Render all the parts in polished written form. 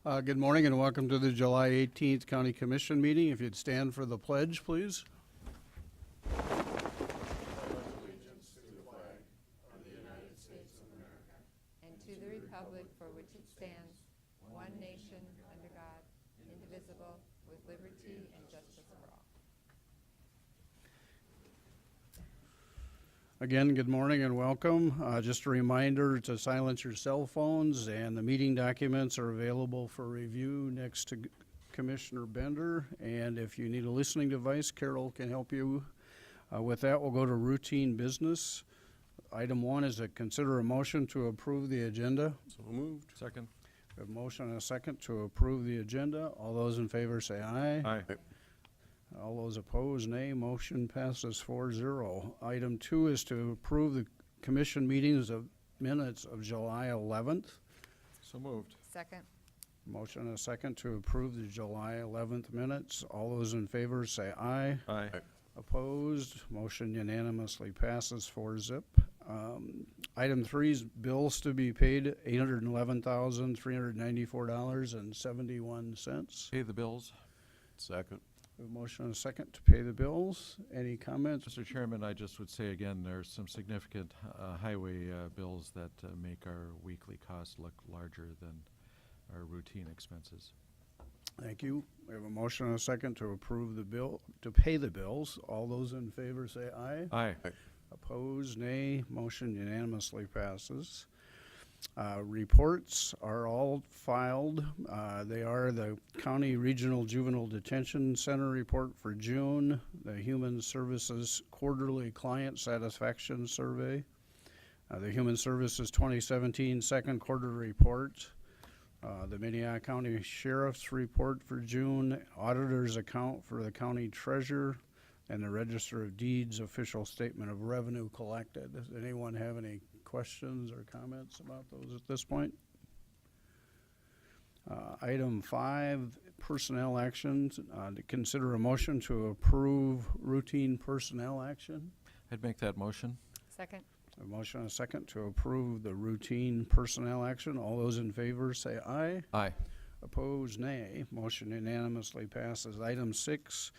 Good morning and welcome to the July 18th County Commission meeting. If you'd stand for the pledge, please. Allegiance to the flag of the United States of America and to the republic for which it stands, one nation under God, indivisible, with liberty and justice for all. Again, good morning and welcome. Just a reminder to silence your cell phones, and the meeting documents are available for review next to Commissioner Bender. And if you need a listening device, Carol can help you. With that, we'll go to routine business. Item 1 is to consider a motion to approve the agenda. So moved. Second. We have a motion and a second to approve the agenda. All those in favor say aye. Aye. All those opposed, nay. Motion passes 4-0. Item 2 is to approve the commission minutes of July 11th. So moved. Second. Motion and a second to approve the July 11th minutes. All those in favor say aye. Aye. Opposed, motion unanimously passes 4-0. Item 3 is bills to be paid, $811,394.71. Pay the bills. Second. A motion and a second to pay the bills. Any comments? Mr. Chairman, I just would say again, there's some significant highway bills that make our weekly costs look larger than our routine expenses. Thank you. We have a motion and a second to approve the bill, to pay the bills. All those in favor say aye. Aye. Opposed, nay. Motion unanimously passes. Reports are all filed. They are the County Regional Juvenile Detention Center report for June, the Human Services Quarterly Client Satisfaction Survey, the Human Services 2017 Second Quarter Report, the Minnehaha County Sheriff's Report for June, Auditor's Account for the County Treasurer, and the Register of Deeds Official Statement of Revenue Collected. Does anyone have any questions or comments about those at this point? Item 5, personnel actions. To consider a motion to approve routine personnel action. I'd make that motion. Second. A motion and a second to approve the routine personnel action. All those in favor say aye. Aye. Opposed, nay. Motion unanimously passes. Item 6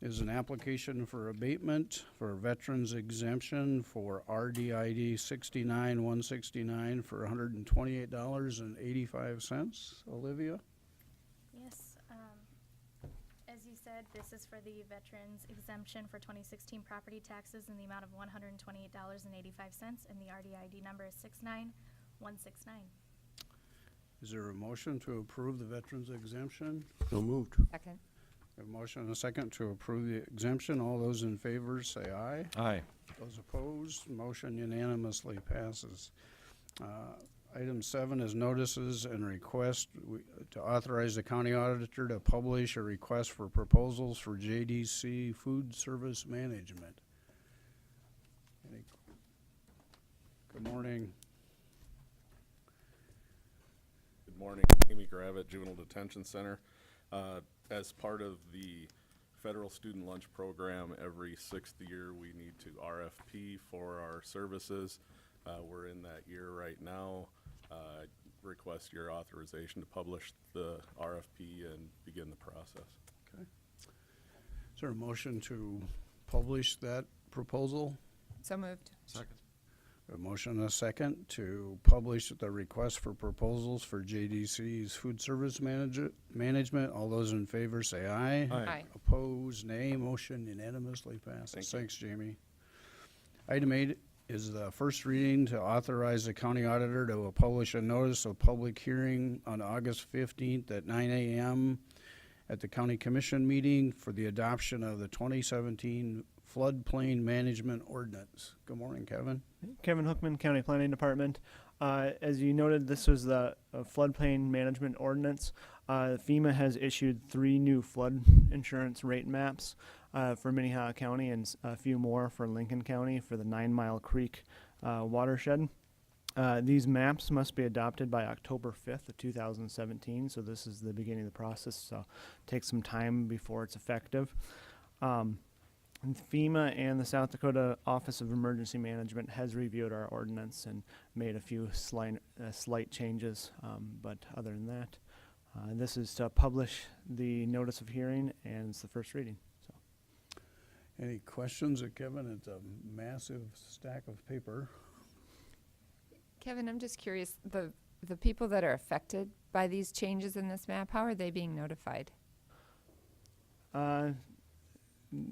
is an application for abatement for veterans exemption for RDID 69-169 for $128.85. Olivia? Yes, as you said, this is for the veterans exemption for 2016 property taxes in the amount of $128.85, and the RDID number is 69169. Is there a motion to approve the veterans exemption? So moved. Second. A motion and a second to approve the exemption. All those in favor say aye. Aye. Those opposed, motion unanimously passes. Item 7 is notices and request to authorize the county auditor to publish a request for proposals for JDC food service management. Good morning. Good morning. Amy Gravett, Juvenile Detention Center. As part of the federal student lunch program, every 6th year we need to RFP for our services. We're in that year right now. Request your authorization to publish the RFP and begin the process. Okay. Is there a motion to publish that proposal? So moved. Second. A motion and a second to publish the request for proposals for JDC's food service management. All those in favor say aye. Aye. Aye. Opposed, nay. Motion unanimously passes. Thanks, Jamie. Item 8 is the first reading to authorize the county auditor to publish a notice of public hearing on August 15th at 9 a.m. at the county commission meeting for the adoption of the 2017 floodplain management ordinance. Good morning, Kevin. Kevin Hookman, County Planning Department. As you noted, this was the floodplain management ordinance. FEMA has issued 3 new flood insurance rate maps for Minnehaha County and a few more for Lincoln County for the 9 Mile Creek watershed. These maps must be adopted by October 5th of 2017, so this is the beginning of the process, so it takes some time before it's effective. FEMA and the South Dakota Office of Emergency Management has reviewed our ordinance and made a few slight changes, but other than that, This is to publish the notice of hearing, and it's the first reading. So, Any questions of Kevin? It's a massive stack of paper. Kevin, I'm just curious, the people that are affected by these changes in this map, how are they being notified?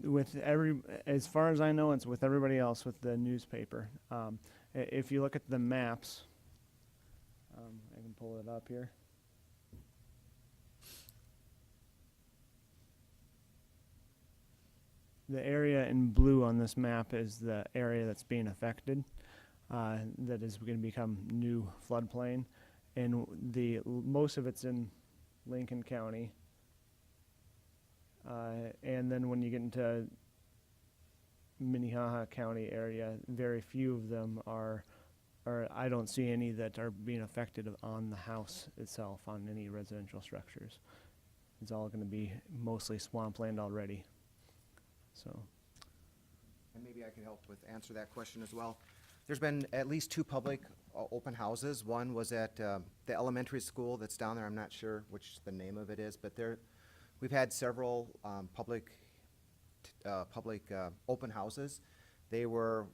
with as far as I know, it's with everybody else with the newspaper. If you look at the maps, I can pull it up here. The area in blue on this map is the area that's being affected, that is going to become new floodplain, and most of it's in Lincoln County. And then when you get into Minnehaha County area, very few of them are, or I don't see any that are being affected on the house itself, on any residential structures. It's all going to be mostly swampland already. So, And maybe I could help with answer that question as well. There's been at least 2 public open houses. One was at the elementary school that's down there. I'm not sure which the name of it is, but we've had several public open houses. They were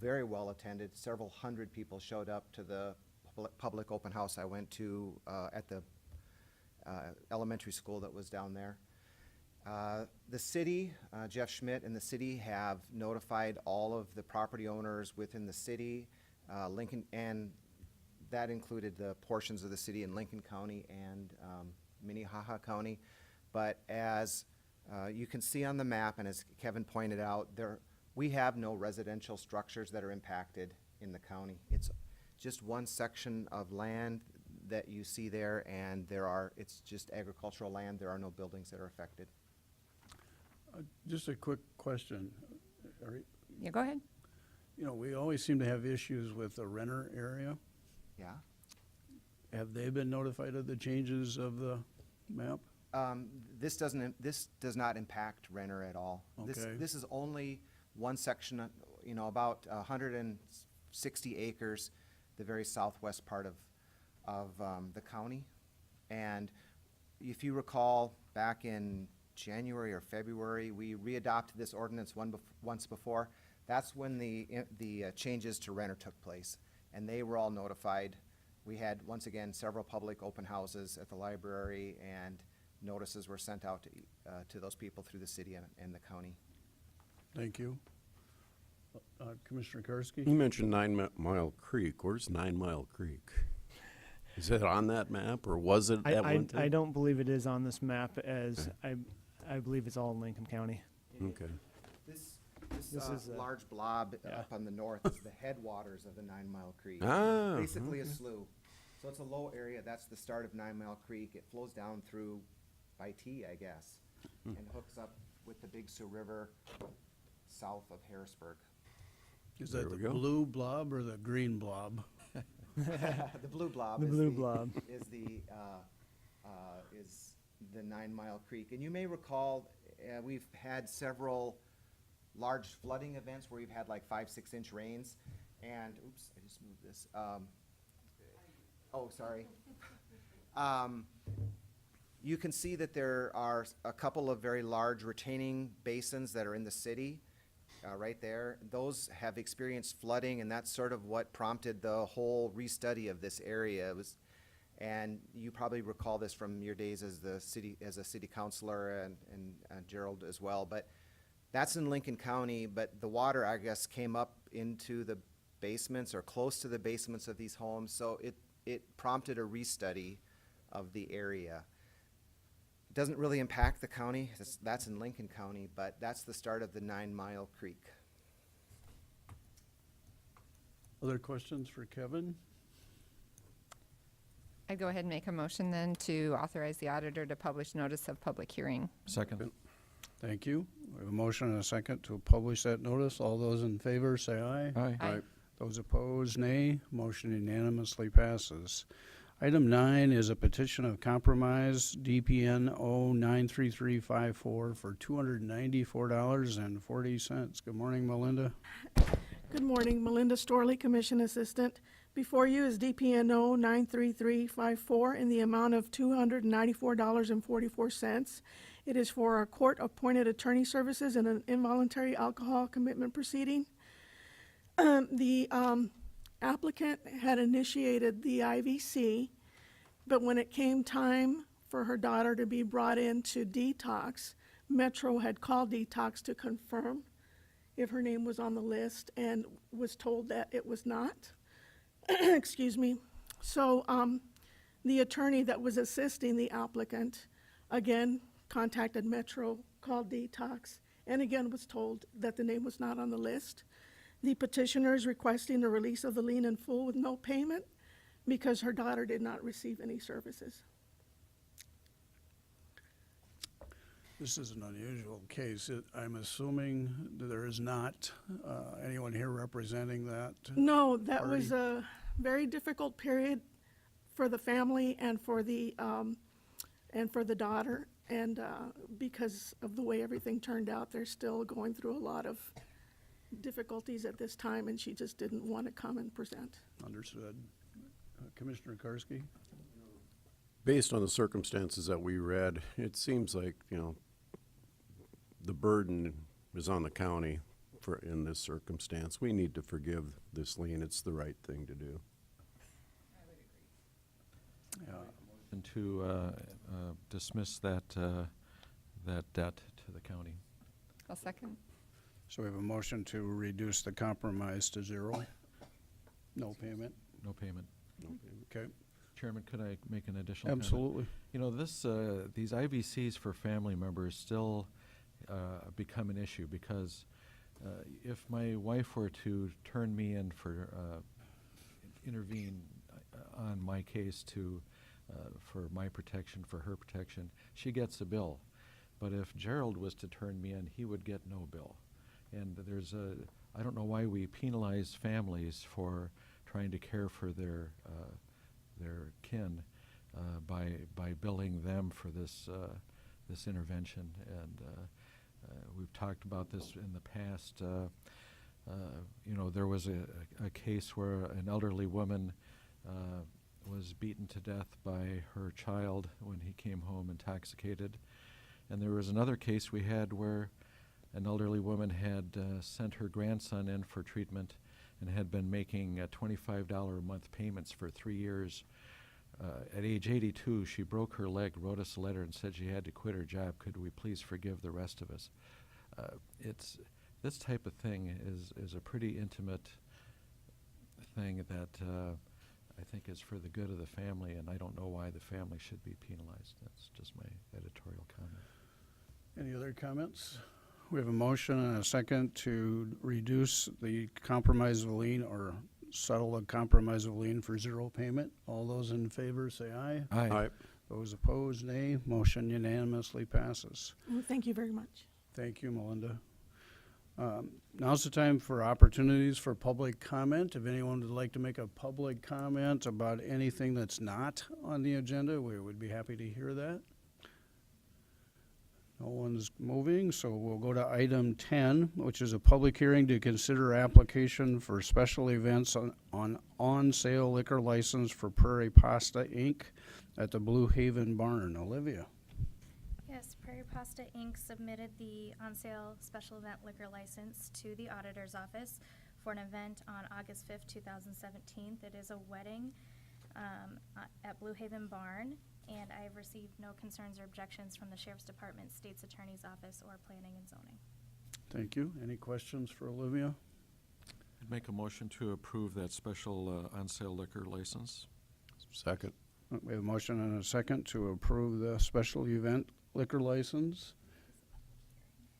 very well attended. Several hundred people showed up to the public open house I went to at the elementary school that was down there. The city, Jeff Schmidt and the city have notified all of the property owners within the city, Lincoln, and that included the portions of the city in Lincoln County and Minnehaha County. But as you can see on the map, and as Kevin pointed out, we have no residential structures that are impacted in the county. It's just one section of land that you see there, and it's just agricultural land. There are no buildings that are affected. Just a quick question. Yeah, go ahead. You know, we always seem to have issues with the renter area. Yeah. Have they been notified of the changes of the map? This does not impact renter at all. Okay. This is only one section, about 160 acres, the very southwest part of the county. And if you recall, back in January or February, we readopted this ordinance once before. That's when the changes to renter took place, and they were all notified. We had, once again, several public open houses at the library, and notices were sent out to those people through the city and the county. Thank you. Commissioner Karski? You mentioned 9 Mile Creek. Where's 9 Mile Creek? Is it on that map, or was it at one time? I don't believe it is on this map, as I believe it's all in Lincoln County. Okay. This is large blob yeah. up on the north is the headwaters of the 9 Mile Creek. Ah, Basically okay. a slough. So it's a low area. That's the start of 9 Mile Creek. It flows down through by T, I guess, and hooks up with the Big Sioux River south of Harrisburg. Is There that the we go. blue blob or the green blob? The blue blob. The blue blob. is the 9 Mile Creek. And you may recall, we've had several large flooding events where we've had like 5-6 inch rains. And, oops, I just moved this. Sorry. You can see that there are a couple of very large retaining basins that are in the city, right there. Those have experienced flooding, and that's sort of what prompted the whole restudy of this area. And you probably recall this from your days as a city councilor and Gerald as well. But that's in Lincoln County. But the water, I guess, came up into the basements or close to the basements of these homes. So it prompted a restudy of the area. It doesn't really impact the county. That's in Lincoln County, but that's the start of the 9 Mile Creek. Other questions for Kevin? I'd go ahead and make a motion then to authorize the auditor to publish notice of public hearing. Second. Thank you. We have a motion and a second to publish that notice. All those in favor say aye. Aye. Aye. Those opposed, nay. Motion unanimously passes. Item 9 is a petition of compromise, DPN 093354 for $294.40. Good morning, Melinda. Good morning, Melinda Storley, Commission Assistant. before you is DPNO 93354 in the amount of $294.44. It is for our court-appointed attorney services in an involuntary alcohol commitment proceeding. The applicant had initiated the IVC, but when it came time for her daughter to be brought into detox, Metro had called detox to confirm if her name was on the list and was told that it was not. Excuse me. So the attorney that was assisting the applicant again contacted Metro, called detox, and again was told that the name was not on the list. The petitioner is requesting the release of the lien in full with no payment because her daughter did not receive any services. This is an unusual case. I'm assuming that there is not anyone here representing that. No, that party? was a very difficult period for the family and for the daughter. And because of the way everything turned out, they're still going through a lot of difficulties at this time, and she just didn't want to come and present. Understood. Commissioner Karski? Based on the circumstances that we read, it seems like, the burden is on the county in this circumstance. We need to forgive this lien. It's the right thing to do. Yeah. And to dismiss that debt to the county. I'll second. So we have a motion to reduce the compromise to zero. No payment. No payment. Okay. Chairman, could I make an additional comment? Absolutely. These IVCs for family members still become an issue because if my wife were to turn me in for intervene on my case for my protection, for her protection, she gets a bill. But if Gerald was to turn me in, he would get no bill. And I don't know why we penalize families for trying to care for their kin by billing them for this intervention. And we've talked about this in the past. There was a case where an elderly woman was beaten to death by her child when he came home intoxicated. And there was another case we had where an elderly woman had sent her grandson in for treatment and had been making $25 a month payments for 3 years. At age 82, she broke her leg, wrote us a letter, and said she had to quit her job. Could we please forgive the rest of us? This type of thing is a pretty intimate thing that I think is for the good of the family, and I don't know why the family should be penalized. That's just my editorial comment. Any other comments? We have a motion and a second to reduce the compromise of lien or settle the compromise of lien for zero payment. All those in favor say aye. Aye. Those opposed, nay. Motion unanimously passes. Well, thank you very much. Thank you, Melinda. Now's the time for opportunities for public comment. If anyone would like to make a public comment about anything that's not on the agenda, we would be happy to hear that. No one's moving, so we'll go to item 10, which is a public hearing to consider application for special events on sale liquor license for Prairie Pasta Inc. at the Blue Haven Barn. Olivia. Yes, Prairie Pasta Inc. submitted the on-sale special event liquor license to the auditor's office for an event on August 5th, 2017. It is a wedding at Blue Haven Barn, and I have received no concerns or objections from the Sheriff's Department, State's Attorney's Office, or Planning and Zoning. Thank you. Any questions for Olivia? I'd make a motion to approve that special on-sale liquor license. Second. We have a motion and a second to approve the special event liquor license.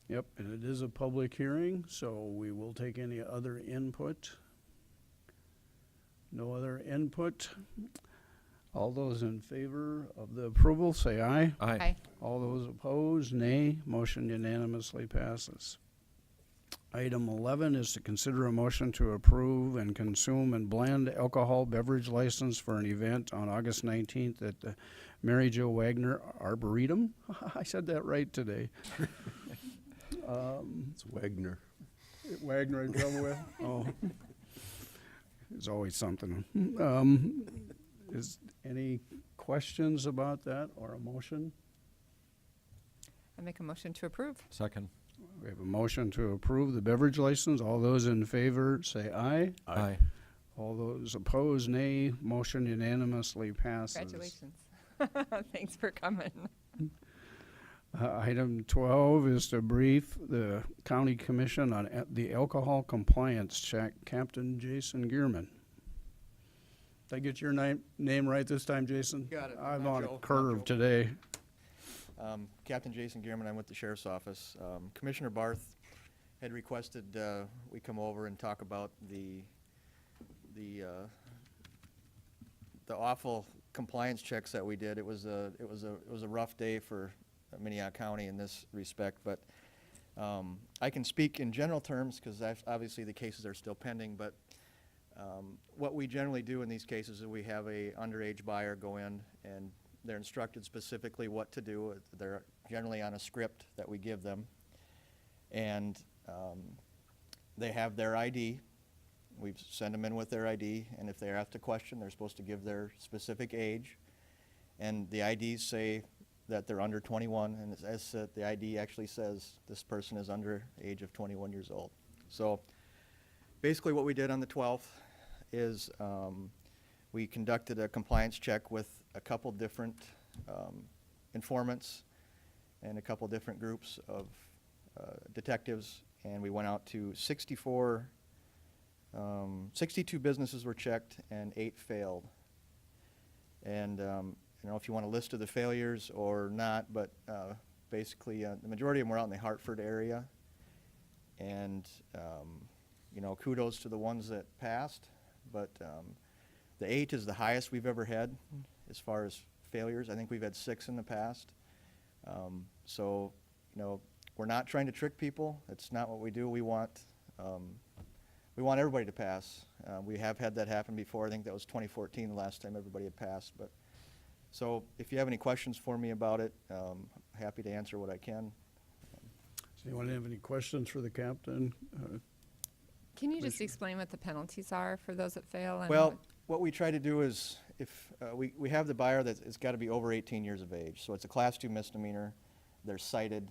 Yep, and it is a public hearing, so we will take any other input. No other input. All those in favor of the approval, say aye. Aye. All those opposed, nay. Motion unanimously passes. Item 11 is to consider a motion to approve and consume and blend alcohol beverage license for an event on August 19th at the Mary Jo Wagner Arboretum. I said that right today. It's Wagner. Wagner in trouble with? Oh. There's always something. Is any questions about that or a motion? I make a motion to approve. Second. We have a motion to approve the beverage license. All those in favor say aye. Aye. All those opposed, nay. Motion unanimously passes. Congratulations. Thanks for coming. Item 12 is to brief the county commission on the alcohol compliance check. Captain Jason Gearman. Did I get your name right this time, Jason? Got it. I'm Not on a Joe, not curve Joe. today. Captain Jason Gearman, I'm with the Sheriff's Office. Commissioner Barth had requested we come over and talk about the awful compliance checks that we did. It was a rough day for Minnehaha County in this respect, but I can speak in general terms because obviously the cases are still pending, but what we generally do in these cases is we have a underage buyer go in and they're instructed specifically what to do. They're generally on a script that we give them. And they have their ID. We send them in with their ID, and if they're asked a question, they're supposed to give their specific age. And the IDs say that they're under 21, and as the ID actually says this person is under age of 21 years old. So basically what we did on the 12th is we conducted a compliance check with a couple different informants and a couple different groups of detectives, and we went out to 62 businesses were checked and 8 failed. And I don't know if you want a list of the failures or not, but basically the majority of them were out in the Hartford area. And you know, kudos to the ones that passed, but the 8 is the highest we've ever had as far as failures. I think we've had 6 in the past. So, you know, we're not trying to trick people. It's not what we do. We want everybody to pass. We have had that happen before. I think that was 2014, the last time everybody had passed. But so if you have any questions for me about it, happy to answer what I can. Does anyone have any questions for the captain? Can you just explain what the penalties are for those that fail? And Well, what we try to do is, if we have the buyer that it's got to be over 18 years of age, so it's a Class 2 misdemeanor. They're cited,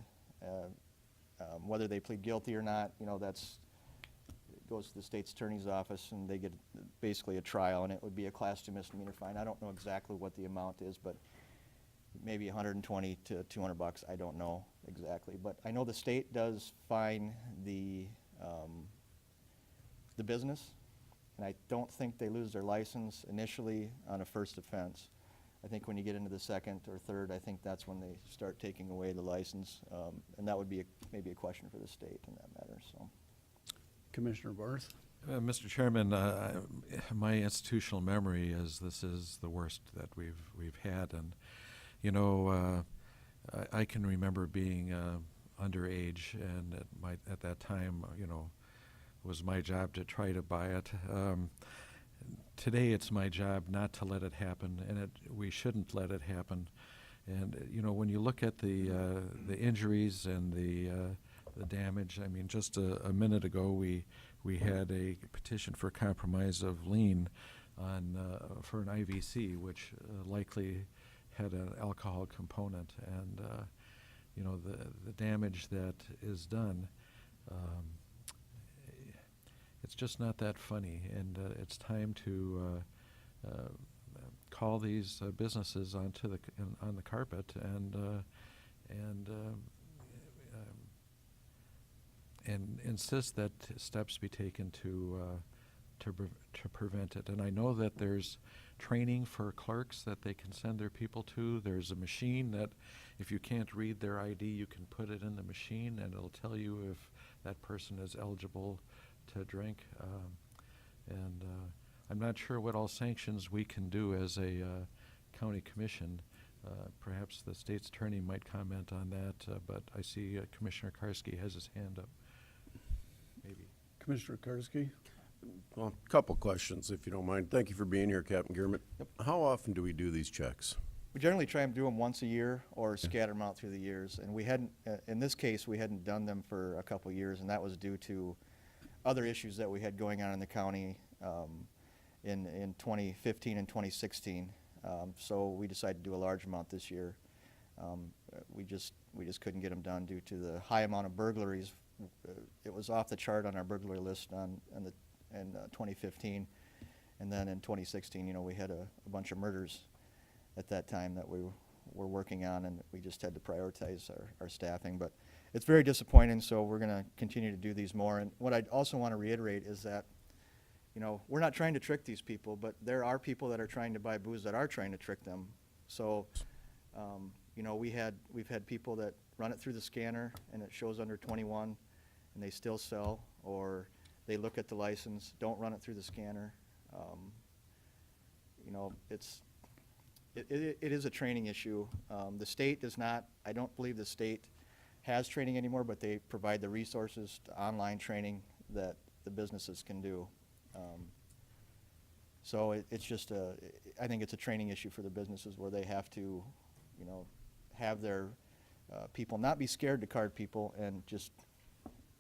whether they plead guilty or not. You know, it goes to the state's attorney's office, and they get basically a trial, and it would be a Class 2 misdemeanor fine. I don't know exactly what the amount is, but maybe 120 to 200 bucks. I don't know exactly, but I know the state does fine the business. And I don't think they lose their license initially on a first offense. I think when you get into the second or third, I think that's when they start taking away the license. And that would be maybe a question for the state in that matter. So, Commissioner Barth? Mr. Chairman, my institutional memory is this is the worst that we've had, and you know, I can remember being underage, and at that time, you know, it was my job to try to buy it. Today, it's my job not to let it happen, and we shouldn't let it happen. And you know, when you look at the injuries and the damage, I mean, just a minute ago, we had a petition for compromise of lien on for an IVC, which likely had an alcohol component, and you know, the damage that is done. It's just not that funny, and it's time to call these businesses on the carpet and insist that steps be taken to prevent it. And I know that there's training for clerks that they can send their people to. There's a machine that, if you can't read their ID, you can put it in the machine, and it'll tell you if that person is eligible to drink. And I'm not sure what all sanctions we can do as a county commission. Perhaps the state's attorney might comment on that, but I see Commissioner Karski has his hand up. Maybe. Commissioner Karski? Well, a couple questions, if you don't mind. Thank you for being here, Captain Gearman. Yep. How often do we do these checks? we generally try and do them once a year or scatter them out through the years. And we hadn't, in this case, we hadn't done them for a couple of years, and that was due to other issues that we had going on in the county. in 2015 and 2016. So we decided to do a large amount this year. We just couldn't get them done due to the high amount of burglaries. It was off the chart on our burglary list in 2015, and then in 2016, you know, we had a bunch of murders at that time that we were working on, and we just had to prioritize our staffing. But it's very disappointing, so we're going to continue to do these more. And what I also want to reiterate is that, you know, we're not trying to trick these people, but there are people that are trying to buy booze that are trying to trick them. So, you know, we've had people that run it through the scanner and it shows under 21 and they still sell, or they look at the license, don't run it through the scanner. You know, it is a training issue. The state does not, I don't believe the state has training anymore, but they provide the resources to online training that the businesses can do. So it's just I think it's a training issue for the businesses where they have to, you know, have their people not be scared to card people, and just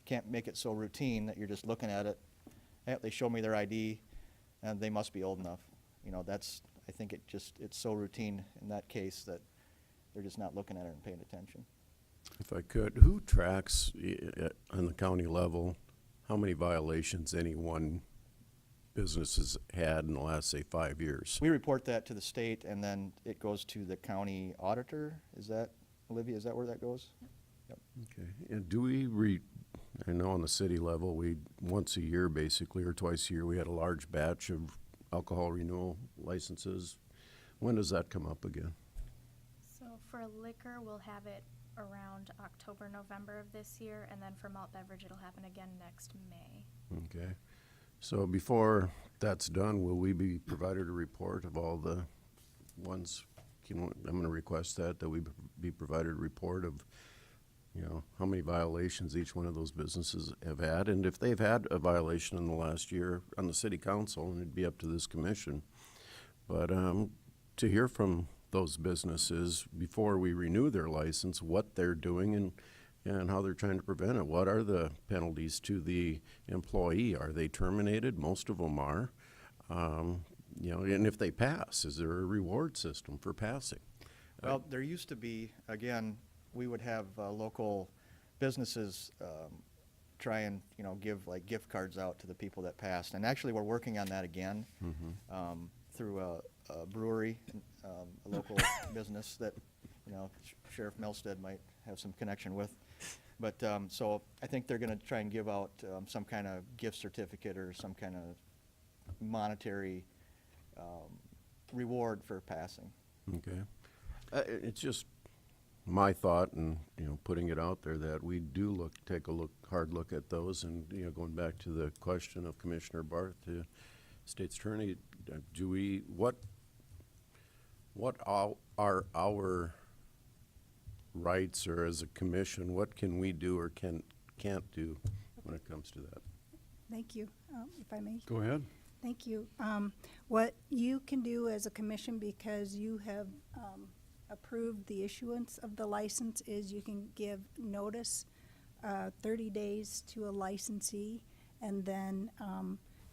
can't make it so routine that you're just looking at it. Hey, they show me their ID and they must be old enough. You know, I think it's so routine in that case that they're just not looking at it and paying attention. If I could, who tracks on the county level how many violations any one business has had in the last, say, 5 years? We report that to the state, and then it goes to the county auditor. Is that, Olivia, is that where that goes? Yep. Okay, and do we I know on the city level, we, once a year basically, or twice a year, we had a large batch of alcohol renewal licenses. When does that come up again? So for liquor, we'll have it around October, November of this year, and then for malt beverage, it'll happen again next May. Okay, so before that's done, will we be provided a report of all the ones? I'm gonna request that we be provided a report of, you know, how many violations each one of those businesses have had, and if they've had a violation in the last year on the city council, and it'd be up to this commission. But to hear from those businesses before we renew their license, what they're doing and how they're trying to prevent it. What are the penalties to the employee? Are they terminated? Most of them are. You know, and if they pass, is there a reward system for passing? Well, there used to be, again, we would have local businesses try and, you know, give like gift cards out to the people that passed. And actually, we're working on that again through a brewery, a local business that, you know, Sheriff Melstead might have some connection with. But so I think they're going to try and give out some kind of gift certificate or some kind of monetary reward for passing. Okay. It's just my thought, and, you know, putting it out there, that we do take a hard look at those. And, you know, going back to the question of Commissioner Barth to State's Attorney, what are our rights, or as a commission, what can we do or can't do when it comes to that? Thank you, if I may. Go ahead. Thank you. What you can do as a commission, because you have approved the issuance of the license, is you can give notice 30 days to a licensee, and then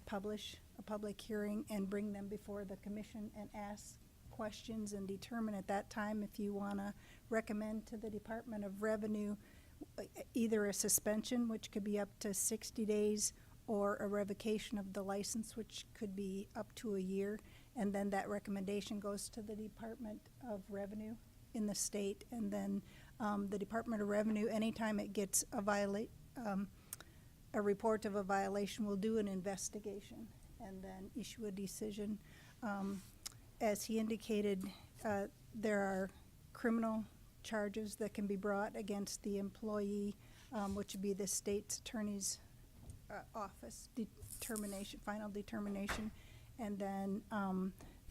publish a public hearing and bring them before the commission and ask questions and determine at that time if you want to recommend to the Department of Revenue either a suspension, which could be up to 60 days, or a revocation of the license, which could be up to a year. And then that recommendation goes to the Department of Revenue in the state. And then the Department of Revenue, anytime it gets a report of a violation, will do an investigation and then issue a decision. As he indicated, there are criminal charges that can be brought against the employee, which would be the state's attorney's office final determination, and then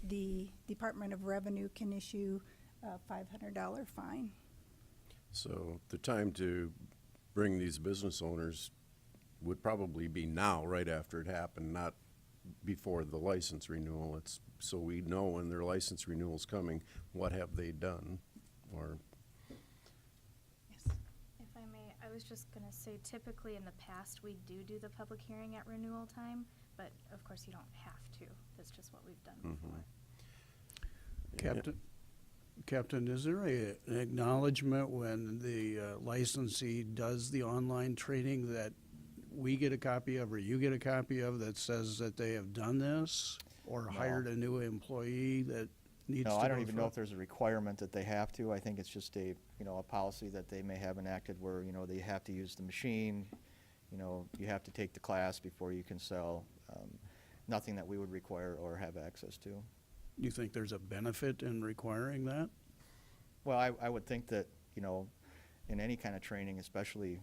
the Department of Revenue can issue a $500 fine. So the time to bring these business owners would probably be now, right after it happened, not before the license renewal. It's so we know when their license renewal is coming, what have they done, or. If I may, I was just going to say, typically in the past, we do the public hearing at renewal time, but of course you don't have to. That's just what we've done before. Captain, is there an acknowledgement when the licensee does the online training that we get a copy of or you get a copy of that says that they have done this or hired a new employee that needs to No, go I don't even know through? if there's a requirement that they have to. I think it's just a, a policy that they may have enacted where, they have to use the machine, you have to take the class before you can sell. Nothing that we would require or have access to. You think there's a benefit in requiring that? Well, I would think that, in any kind of training, especially,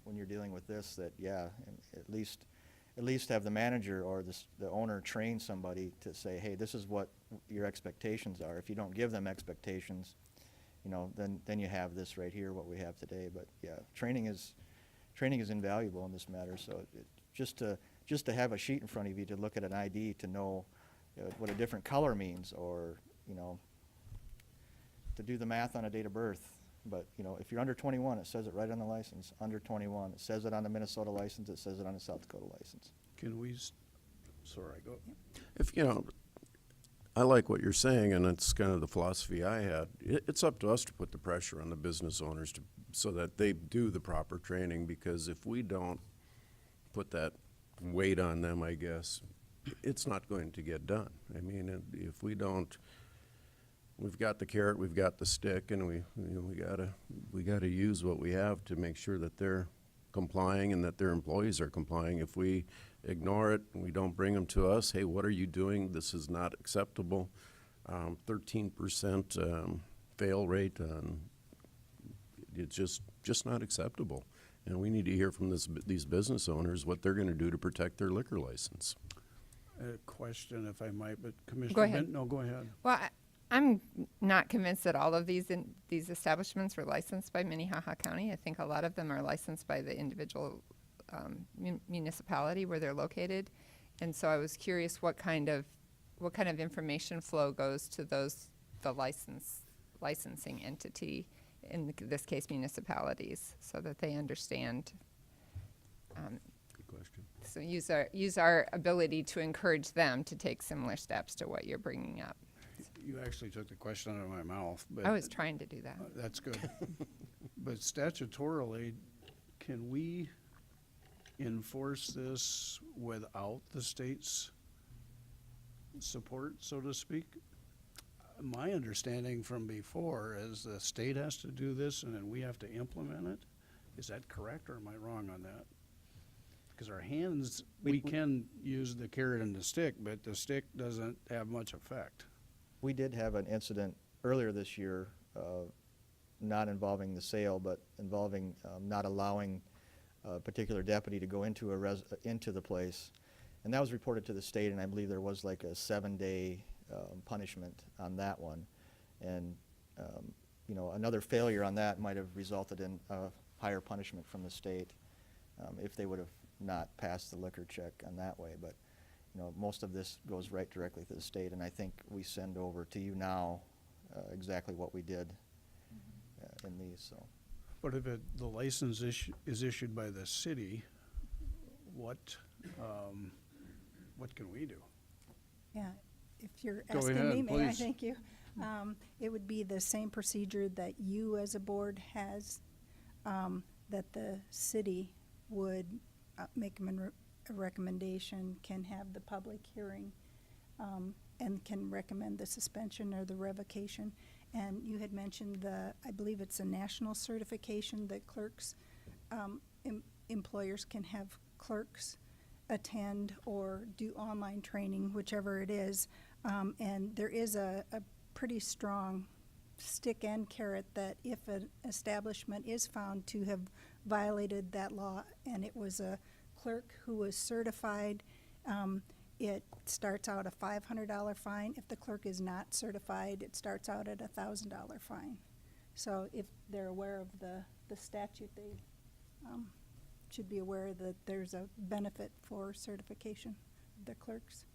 when you're dealing with this, that, yeah, and at least have the manager or the owner train somebody to say, hey, this is what your expectations are. If you don't give them expectations, then you have this right here, what we have today. But yeah, training is invaluable in this matter. So just to have a sheet in front of you to look at an ID to know what a different color means, or to do the math on a date of birth. But if you're under 21, it says it right on the license. Under 21, it says it on the Minnesota license. It says it on the South Dakota license. Can we, sorry, go. If, I like what you're saying, and it's kind of the philosophy I had. It's up to us to put the pressure on the business owners so that they do the proper training, because if we don't put that weight on them, I guess, it's not going to get done. I mean, if we don't, we've got the carrot, we've got the stick, and we gotta use what we have to make sure that they're complying and that their employees are complying. If we ignore it and we don't bring them to us, hey, what are you doing? This is not acceptable. 13% fail rate, it's just not acceptable. And we need to hear from these business owners what they're going to do to protect their liquor license. A question, if I might, but Commissioner Go ahead. Bent, no, go ahead. Well, I'm not convinced that all of these establishments were licensed by Minnehaha County. I think a lot of them are licensed by the individual municipality where they're located. And so I was curious what kind of information flow goes to the licensing entity, in this case municipalities, so that they understand. Good question. So use our ability to encourage them to take similar steps to what you're bringing up. You actually took the question out of my mouth, but. I was trying to do that. That's good. But statutorily, can we enforce this without the state's support, so to speak? My understanding from before is the state has to do this and then we have to implement it. Is that correct, or am I wrong on that? Because our hands, we can use the carrot and the stick, but the stick doesn't have much effect. We did have an incident earlier this year, not involving the sale, but involving not allowing a particular deputy to go into into the place. And that was reported to the state, and I believe there was like a 7-day punishment on that one. And another failure on that might have resulted in a higher punishment from the state if they would have not passed the liquor check on that way. But most of this goes right directly to the state, and I think we send over to you now exactly what we did in these. So, But if the license is issued by the city, what can we do? Yeah, if you're Go asking ahead, me, may I please. thank you? It would be the same procedure that you as a board has, that the city would make a recommendation, can have the public hearing, and can recommend the suspension or the revocation. And you had mentioned I believe it's a national certification that clerks, employers can have clerks attend or do online training, whichever it is. And there is a pretty strong stick and carrot that if an establishment is found to have violated that law, and it was a clerk who was certified, it starts out a $500 fine. If the clerk is not certified, it starts out at a $1,000 fine. So if they're aware of the statute, they should be aware that there's a benefit for certification of the clerks.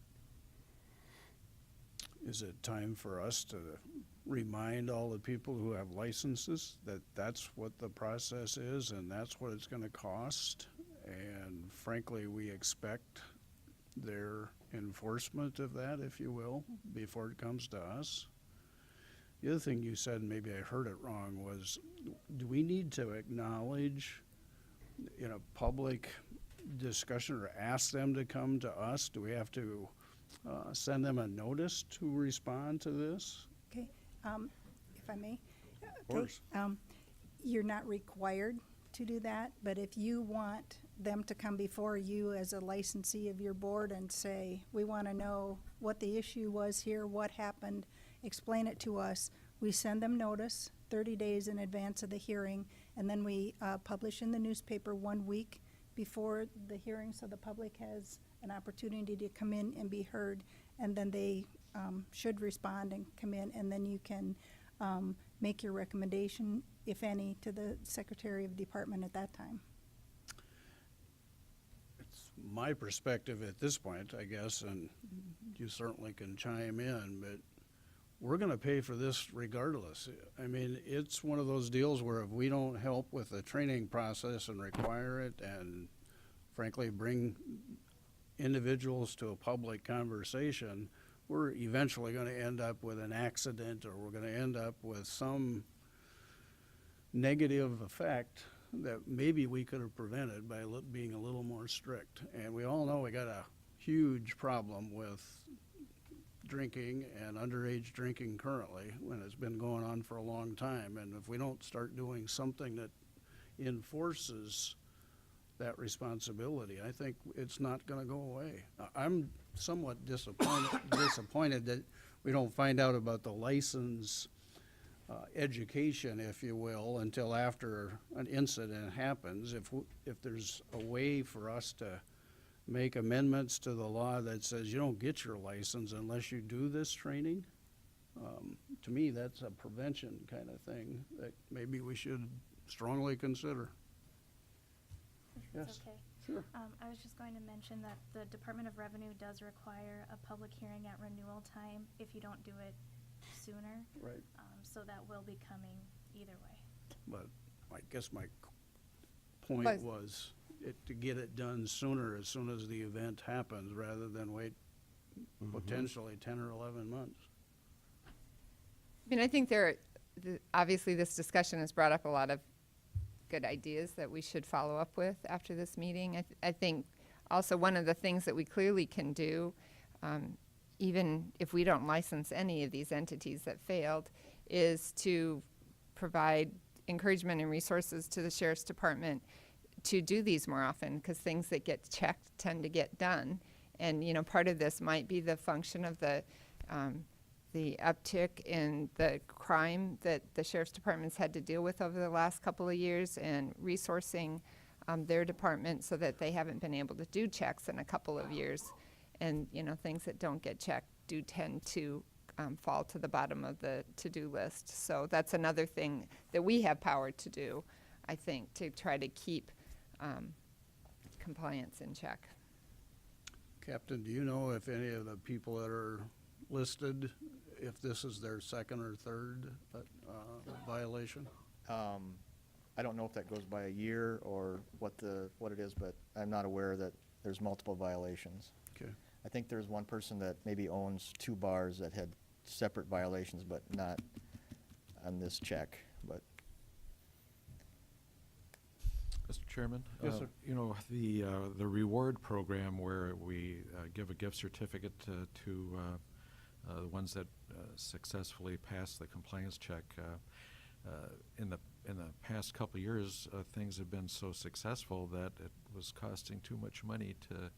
Is it time for us to remind all the people who have licenses that that's what the process is and that's what it's going to cost? And frankly, we expect their enforcement of that, if you will, before it comes to us. The other thing you said, and maybe I heard it wrong, was do we need to acknowledge in a public discussion or ask them to come to us? Do we have to send them a notice to respond to this? Okay, if I may. Of course. You're not required to do that, but if you want them to come before you as a licensee of your board and say, we want to know what the issue was here, what happened, explain it to us, we send them notice 30 days in advance of the hearing, and then we publish in the newspaper 1 week before the hearing, so the public has an opportunity to come in and be heard, and then they should respond and come in, and then you can make your recommendation, if any, to the Secretary of Department at that time. It's my perspective at this point, I guess, and you certainly can chime in, but we're gonna pay for this regardless. I mean, it's one of those deals where if we don't help with the training process and require it and frankly bring individuals to a public conversation, we're eventually gonna end up with an accident, or we're gonna end up with some negative effect that maybe we could have prevented by being a little more strict. And we all know we got a huge problem with drinking and underage drinking currently, when it's been going on for a long time. And if we don't start doing something that enforces that responsibility, I think it's not gonna go away. I'm somewhat disappointed that we don't find out about the license education, if you will, until after an incident happens. If there's a way for us to make amendments to the law that says you don't get your license unless you do this training, to me, that's a prevention kind of thing that maybe we should strongly consider. If Yes. it's okay. Sure. I was just going to mention that the Department of Revenue does require a public hearing at renewal time if you don't do it sooner. Right. So that will be coming either way. But I guess my point But- was to get it done sooner, as soon as the event happens, rather than wait potentially 10 or 11 months. I mean, I think obviously this discussion has brought up a lot of good ideas that we should follow up with after this meeting. I think also one of the things that we clearly can do, even if we don't license any of these entities that failed, is to provide encouragement and resources to the Sheriff's Department to do these more often, because things that get checked tend to get done. And, you know, part of this might be the function of the uptick in the crime that the Sheriff's Department's had to deal with over the last couple of years, and resourcing their department so that they haven't been able to do checks in a couple of years. And, you know, things that don't get checked do tend to fall to the bottom of the to-do list. So that's another thing that we have power to do, I think, to try to keep compliance in check. Captain, do you know if any of the people that are listed, if this is their second or third violation? I don't know if that goes by a year or what it is, but I'm not aware that there's multiple violations. Okay. I think there's one person that maybe owns 2 bars that had separate violations, but not on this check, but. Mr. Chairman? Yes, sir. You know, the reward program where we give a gift certificate to the ones that successfully pass the compliance check, in the past couple of years, things have been so successful that it was costing too much money to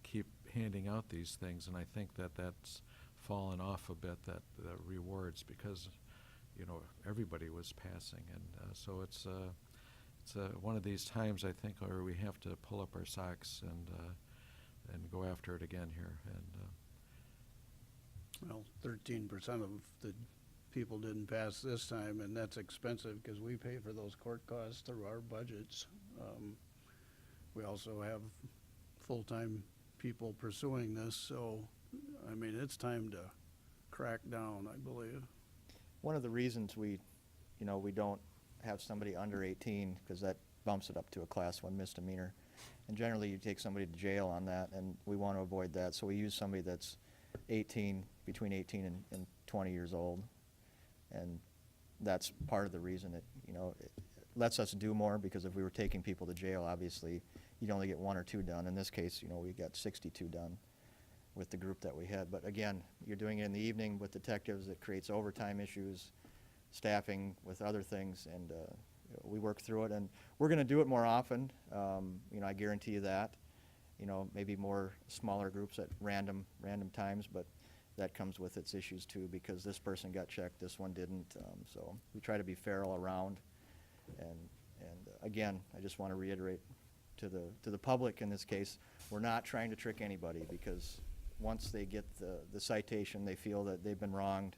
keep handing out these things, and I think that that's fallen off a bit, that the rewards, because, you know, everybody was passing, and so it's one of these times, I think, where we have to pull up our socks and go after it again here. And Well, 13% of the people didn't pass this time, and that's expensive because we pay for those court costs through our budgets. We also have full-time people pursuing this, so, I mean, it's time to crack down, I believe. One of the reasons we don't have somebody under 18, because that bumps it up to a class 1 misdemeanor, And generally, you take somebody to jail on that, and we want to avoid that. So we use somebody that's 18, between 18 and 20 years old. And that's part of the reason it lets us do more, because if we were taking people to jail, obviously, you'd only get 1 or 2 done. In this case, we got 62 done with the group that we had. But again, you're doing it in the evening with detectives. It creates overtime issues, staffing with other things, and we work through it. And we're going to do it more often. I guarantee you that. Maybe more smaller groups at random times, but that comes with its issues too, because this person got checked, this one didn't. So we try to be fair all around. And again, I just want to reiterate to the public in this case, we're not trying to trick anybody, because once they get the citation, they feel that they've been wronged,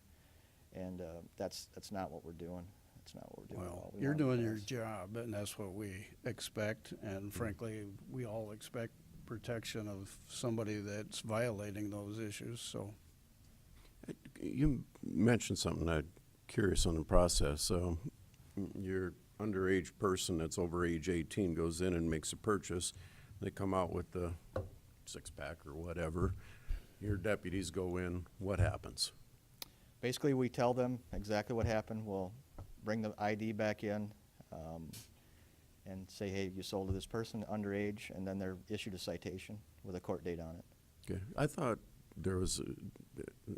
and that's not what we're doing. That's not what we're doing at all. Well, We you're want to doing your pass. job, and that's what we expect, and frankly, we all expect protection of somebody that's violating those issues, so. You mentioned something I'm curious on the process. So your underage person that's over age 18 goes in and makes a purchase. They come out with the 6-pack or whatever. Your deputies go in. What happens? Basically, we tell them exactly what happened. We'll bring the ID back in and say, hey, you sold to this person underage, and then they're issued a citation with a court date on it. Okay. I thought there was,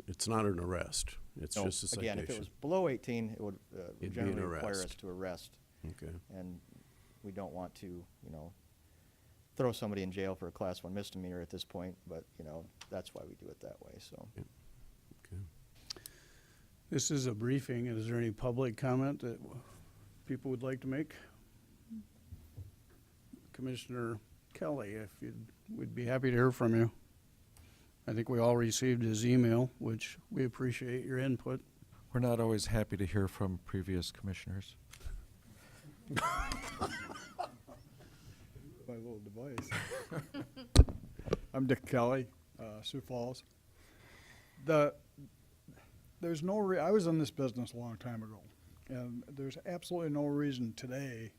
it's not an arrest. It's No, just a citation. again, if it was below 18, it would It'd be an generally require us arrest. to arrest. Okay. And we don't want to, throw somebody in jail for a Class 1 misdemeanor at this point, but, that's why we do it that way, so. Okay. This is a briefing. Is there any public comment that people would like to make? Commissioner Kelly, we'd be happy to hear from you. I think we all received his email, which we appreciate your input. We're not always happy to hear from previous commissioners. My little device. I'm Dick Kelly, Sioux Falls. There's no I was in this business a long time ago, and there's absolutely no reason today,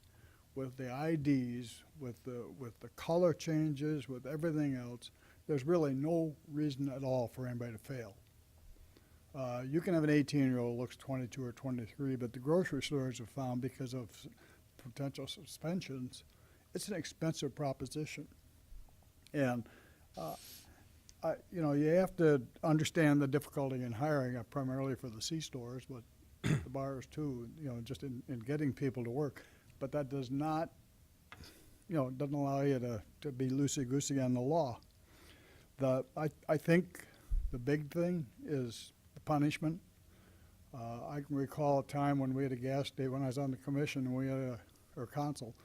with the IDs, with the color changes, with everything else, there's really no reason at all for anybody to fail. You can have an 18-year-old who looks 22 or 23, but the grocery stores have found, because of potential suspensions, it's an expensive proposition. And you have to understand the difficulty in hiring, primarily for the C stores, but the bars too, just in getting people to work. But that does not, doesn't allow you to be loosey-goosey on the law. I think the big thing is the punishment. I can recall a time when we had a gas station, when I was on the commission, and we had or council,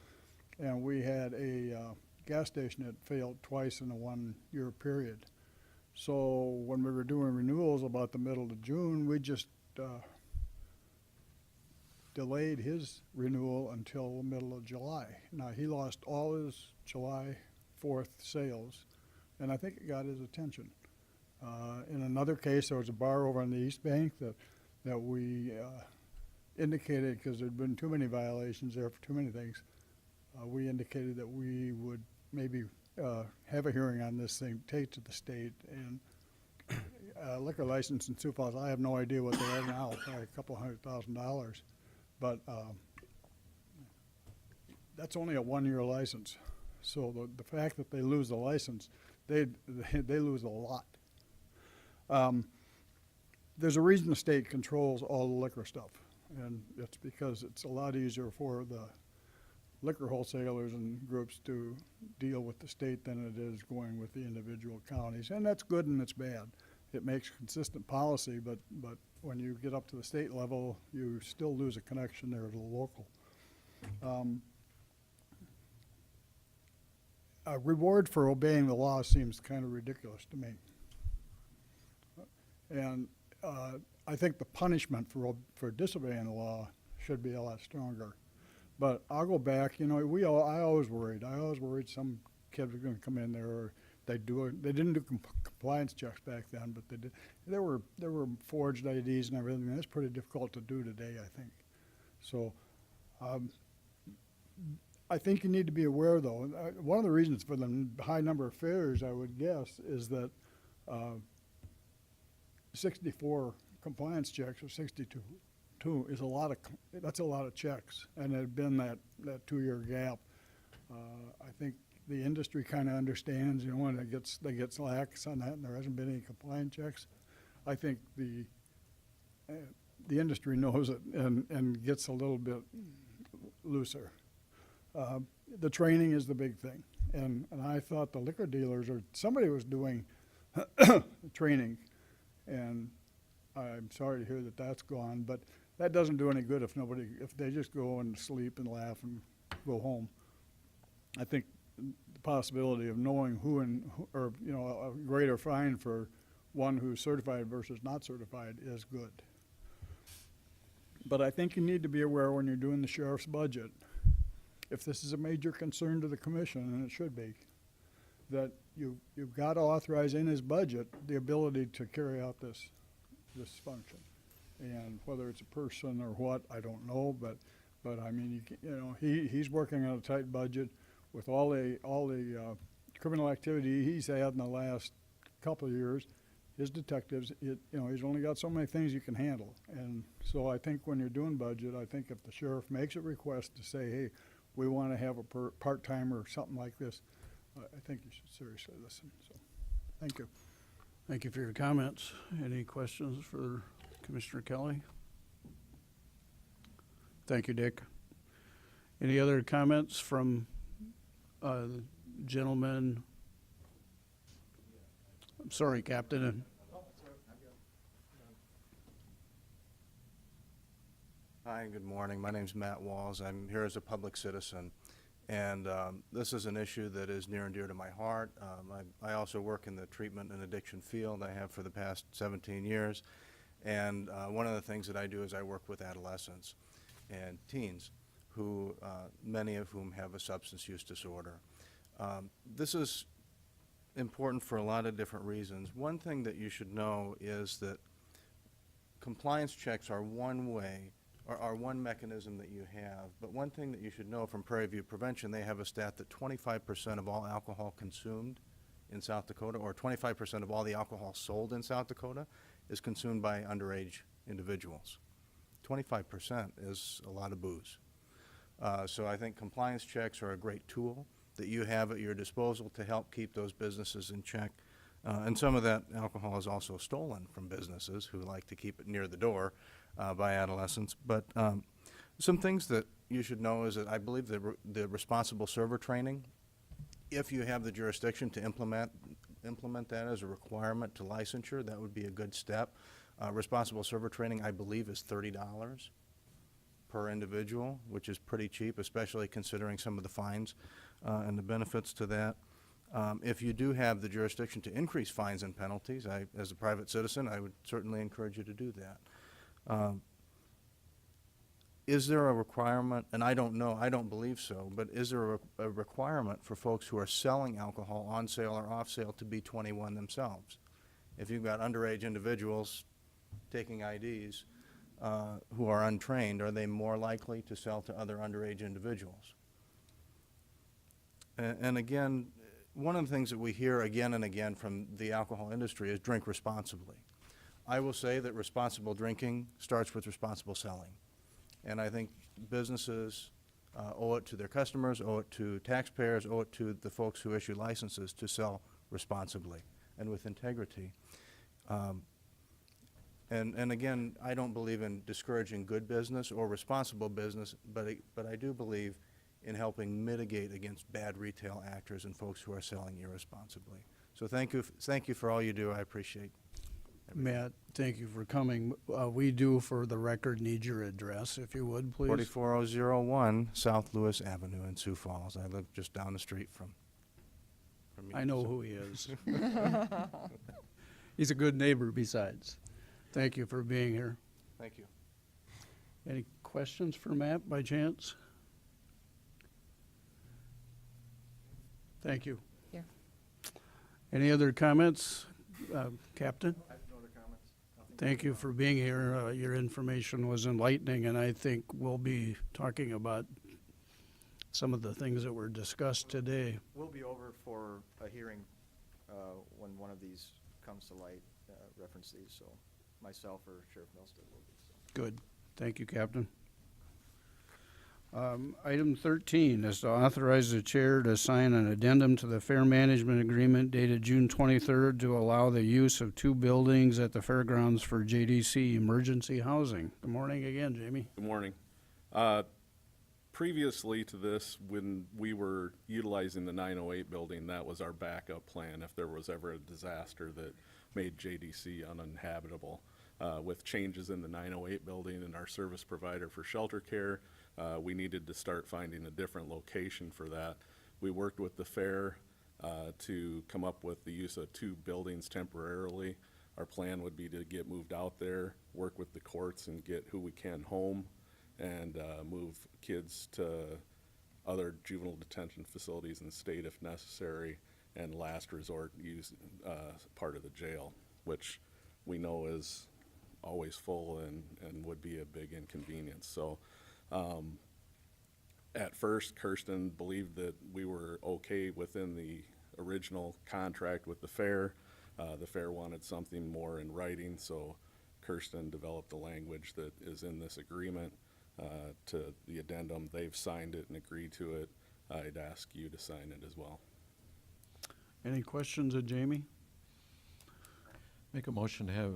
and we had a gas station that failed twice in a 1-year period. So when we were doing renewals about the middle of June, we just delayed his renewal until the middle of July. Now, he lost all his July 4th sales, and I think it got his attention. In another case, there was a bar over on the East Bank that we indicated, because there'd been too many violations there for too many things, we indicated that we would maybe have a hearing on this thing, take it to the state, and liquor license in Sioux Falls, I have no idea what they are now, probably a couple $100,000, but that's only a 1-year license. So the fact that they lose the license, they lose a lot. There's a reason the state controls all the liquor stuff, and it's because it's a lot easier for the liquor wholesalers and groups to deal with the state than it is going with the individual counties. And that's good and it's bad. It makes consistent policy, but when you get up to the state level, you still lose a connection there to the local. A reward for obeying the law seems kind of ridiculous to me. And I think the punishment for disobeying the law should be a lot stronger. But I'll go back, I always worried. I always worried some kid was going to come in there, or they didn't do compliance checks back then, but they did. There were forged IDs and everything. That's pretty difficult to do today, I think. So I think you need to be aware, though, one of the reasons for the high number of failures, I would guess, is that 64 compliance checks, or 62, is that's a lot of checks, and there'd been that 2-year gap. I think the industry kind of understands, you know, when they get lax on that, and there hasn't been any compliance checks. I think the industry knows it and gets a little bit looser. The training is the big thing, and I thought the liquor dealers or somebody was doing training, and I'm sorry to hear that that's gone, but that doesn't do any good if they just go and sleep and laugh and go home. I think the possibility of knowing or you know, a greater fine for one who's certified versus not certified is good. But I think you need to be aware when you're doing the sheriff's budget, if this is a major concern to the commission, and it should be, that you've got to authorize in his budget the ability to carry out this function. And whether it's a person or what, I don't know, but I mean, you know, he's working on a tight budget with all the criminal activity he's had in the last couple of years. His detectives, you know, he's only got so many things you can handle. And so I think when you're doing budget, I think if the sheriff makes a request to say, hey, we want to have a part-time or something like this, I think you should seriously listen. So, thank you. Thank you for your comments. Any questions for Commissioner Kelly? Thank you, Dick. Any other comments from the gentleman? I'm sorry, Captain. Hi, good morning. My name's Matt Walls. I'm here as a public citizen, and this is an issue that is near and dear to my heart. I also work in the treatment and addiction field. I have for the past 17 years, and one of the things that I do is I work with adolescents and teens, who many of whom have a substance use disorder. This is important for a lot of different reasons. One thing that you should know is that compliance checks are one way, or are one mechanism that you have, but one thing that you should know from Prairie View Prevention, they have a stat that 25% of all alcohol consumed in South Dakota, or 25% of all the alcohol sold in South Dakota, is consumed by underage individuals. 25% is a lot of booze. So I think compliance checks are a great tool that you have at your disposal to help keep those businesses in check. And some of that alcohol is also stolen from businesses who like to keep it near the door by adolescents. But some things that you should know is that I believe the responsible server training, if you have the jurisdiction to implement that as a requirement to licensure, that would be a good step. Responsible server training, I believe, is $30 per individual, which is pretty cheap, especially considering some of the fines and the benefits to that. If you do have the jurisdiction to increase fines and penalties, as a private citizen, I would certainly encourage you to do that. Is there a requirement, and I don't know, I don't believe so, but is there a requirement for folks who are selling alcohol on sale or off sale to be 21 themselves? If you've got underage individuals taking IDs who are untrained, are they more likely to sell to other underage individuals? And again, one of the things that we hear again and again from the alcohol industry is drink responsibly. I will say that responsible drinking starts with responsible selling. And I think businesses owe it to their customers, owe it to taxpayers, owe it to the folks who issue licenses to sell responsibly and with integrity. And again, I don't believe in discouraging good business or responsible business, but I do believe in helping mitigate against bad retail actors and folks who are selling irresponsibly. So thank you for all you do. I appreciate it. Matt, thank you for coming. We do, for the record, need your address, if you would, please. 44001 South Lewis Avenue in Sioux Falls. I live just down the street from you. I know who he is. He's a good neighbor besides. Thank you for being here. Thank you. Any questions for Matt by chance? Thank you. Here. Any other comments, Captain? I have no other comments. Thank you for being here. Your information was enlightening, and I think we'll be talking about some of the things that were discussed today. We'll be over for a hearing when one of these comes to light, reference these, so myself or Sheriff Milstead will be. So. Good. Thank you, Captain. Item 13 is to authorize the chair to sign an addendum to the Fair Management Agreement dated June 23rd to allow the use of 2 buildings at the fairgrounds for JDC emergency housing. Good morning again, Jamie. Good morning. Previously to this, when we were utilizing the 908 building, that was our backup plan if there was ever a disaster that made JDC uninhabitable. With changes in the 908 building and our service provider for shelter care, we needed to start finding a different location for that. We worked with the fair to come up with the use of 2 buildings temporarily. Our plan would be to get moved out there, work with the courts and get who we can home, and move kids to other juvenile detention facilities in the state if necessary, and last resort use part of the jail, which we know is always full and would be a big inconvenience. So at first, Kirsten believed that we were okay within the original contract with the fair. The fair wanted something more in writing, so Kirsten developed the language that is in this agreement to the addendum. They've signed it and agreed to it. I'd ask you to sign it as well. Any questions of Jamie? Make a motion to have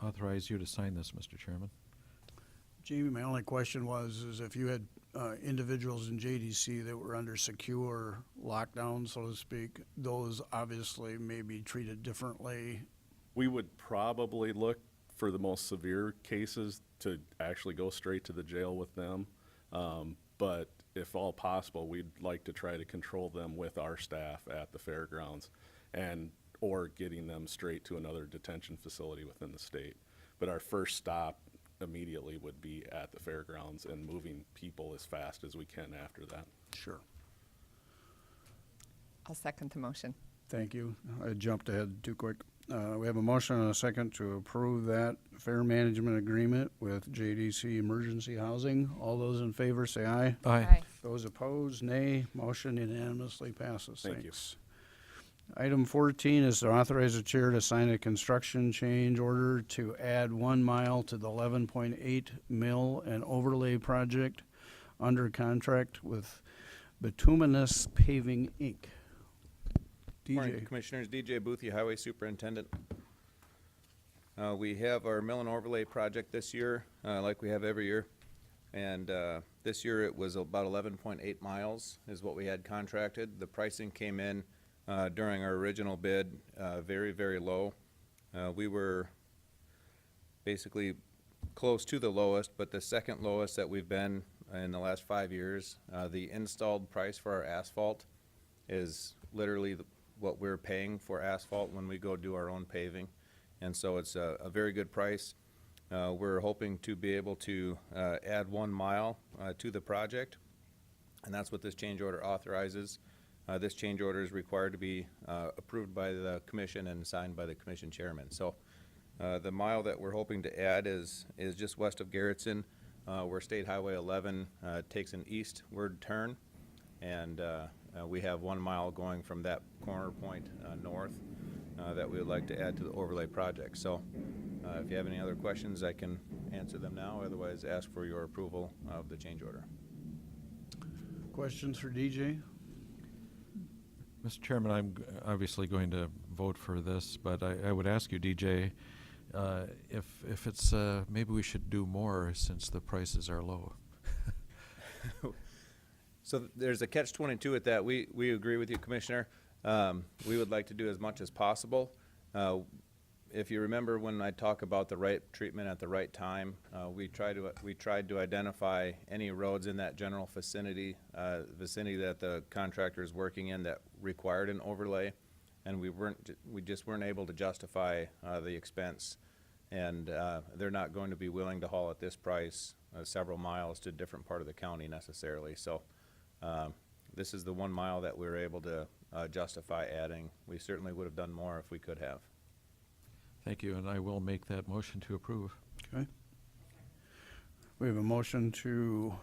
authorize you to sign this, Mr. Chairman. Jamie, my only question is if you had individuals in JDC that were under secure lockdown, so to speak, those obviously may be treated differently. We would probably look for the most severe cases to actually go straight to the jail with them. But if all possible, we'd like to try to control them with our staff at the fairgrounds or getting them straight to another detention facility within the state. But our first stop immediately would be at the fairgrounds and moving people as fast as we can after that. Sure. I'll second the motion. Thank you. I jumped ahead too quick. We have a motion and a second to approve that fair management agreement with JDC Emergency Housing. All those in favor say aye. Aye. Those opposed, nay. Motion unanimously passes. Thank you. Thanks. Item 14 is to authorize the chair to sign a construction change order to add 1 mile to the 11.8 mil and overlay project under contract with Bituminous Paving, Inc. Morning, DJ. Commissioners. DJ Boothie, Highway Superintendent. We have our mill and overlay project this year, like we have every year. And this year it was about 11.8 miles is what we had contracted. The pricing came in during our original bid very, very low. We were basically close to the lowest, but the second lowest that we've been in the last 5 years. The installed price for our asphalt is literally what we're paying for asphalt when we go do our own paving. And so it's a very good price. We're hoping to be able to add 1 mile to the project, and that's what this change order authorizes. This change order is required to be approved by the commission and signed by the commission chairman. So the mile that we're hoping to add is just west of Garrettson, where State Highway 11 takes an eastward turn, and we have 1 mile going from that corner point north that we would like to add to the overlay project. So if you have any other questions, I can answer them now. Otherwise, ask for your approval of the change order. Questions for DJ? Mr. Chairman, I'm obviously going to vote for this, but I would ask you, DJ, if it's maybe we should do more since the prices are low. So there's a catch-22 at that. We agree with you, Commissioner. We would like to do as much as possible. If you remember when I talk about the right treatment at the right time, we tried to identify any roads in that general vicinity that the contractor is working in that required an overlay, and we just weren't able to justify the expense, and they're not going to be willing to haul at this price several miles to a different part of the county necessarily. So this is the 1 mile that we were able to justify adding. We certainly would have done more if we could have. Thank you, and I will make that motion to approve. Okay. We have a motion to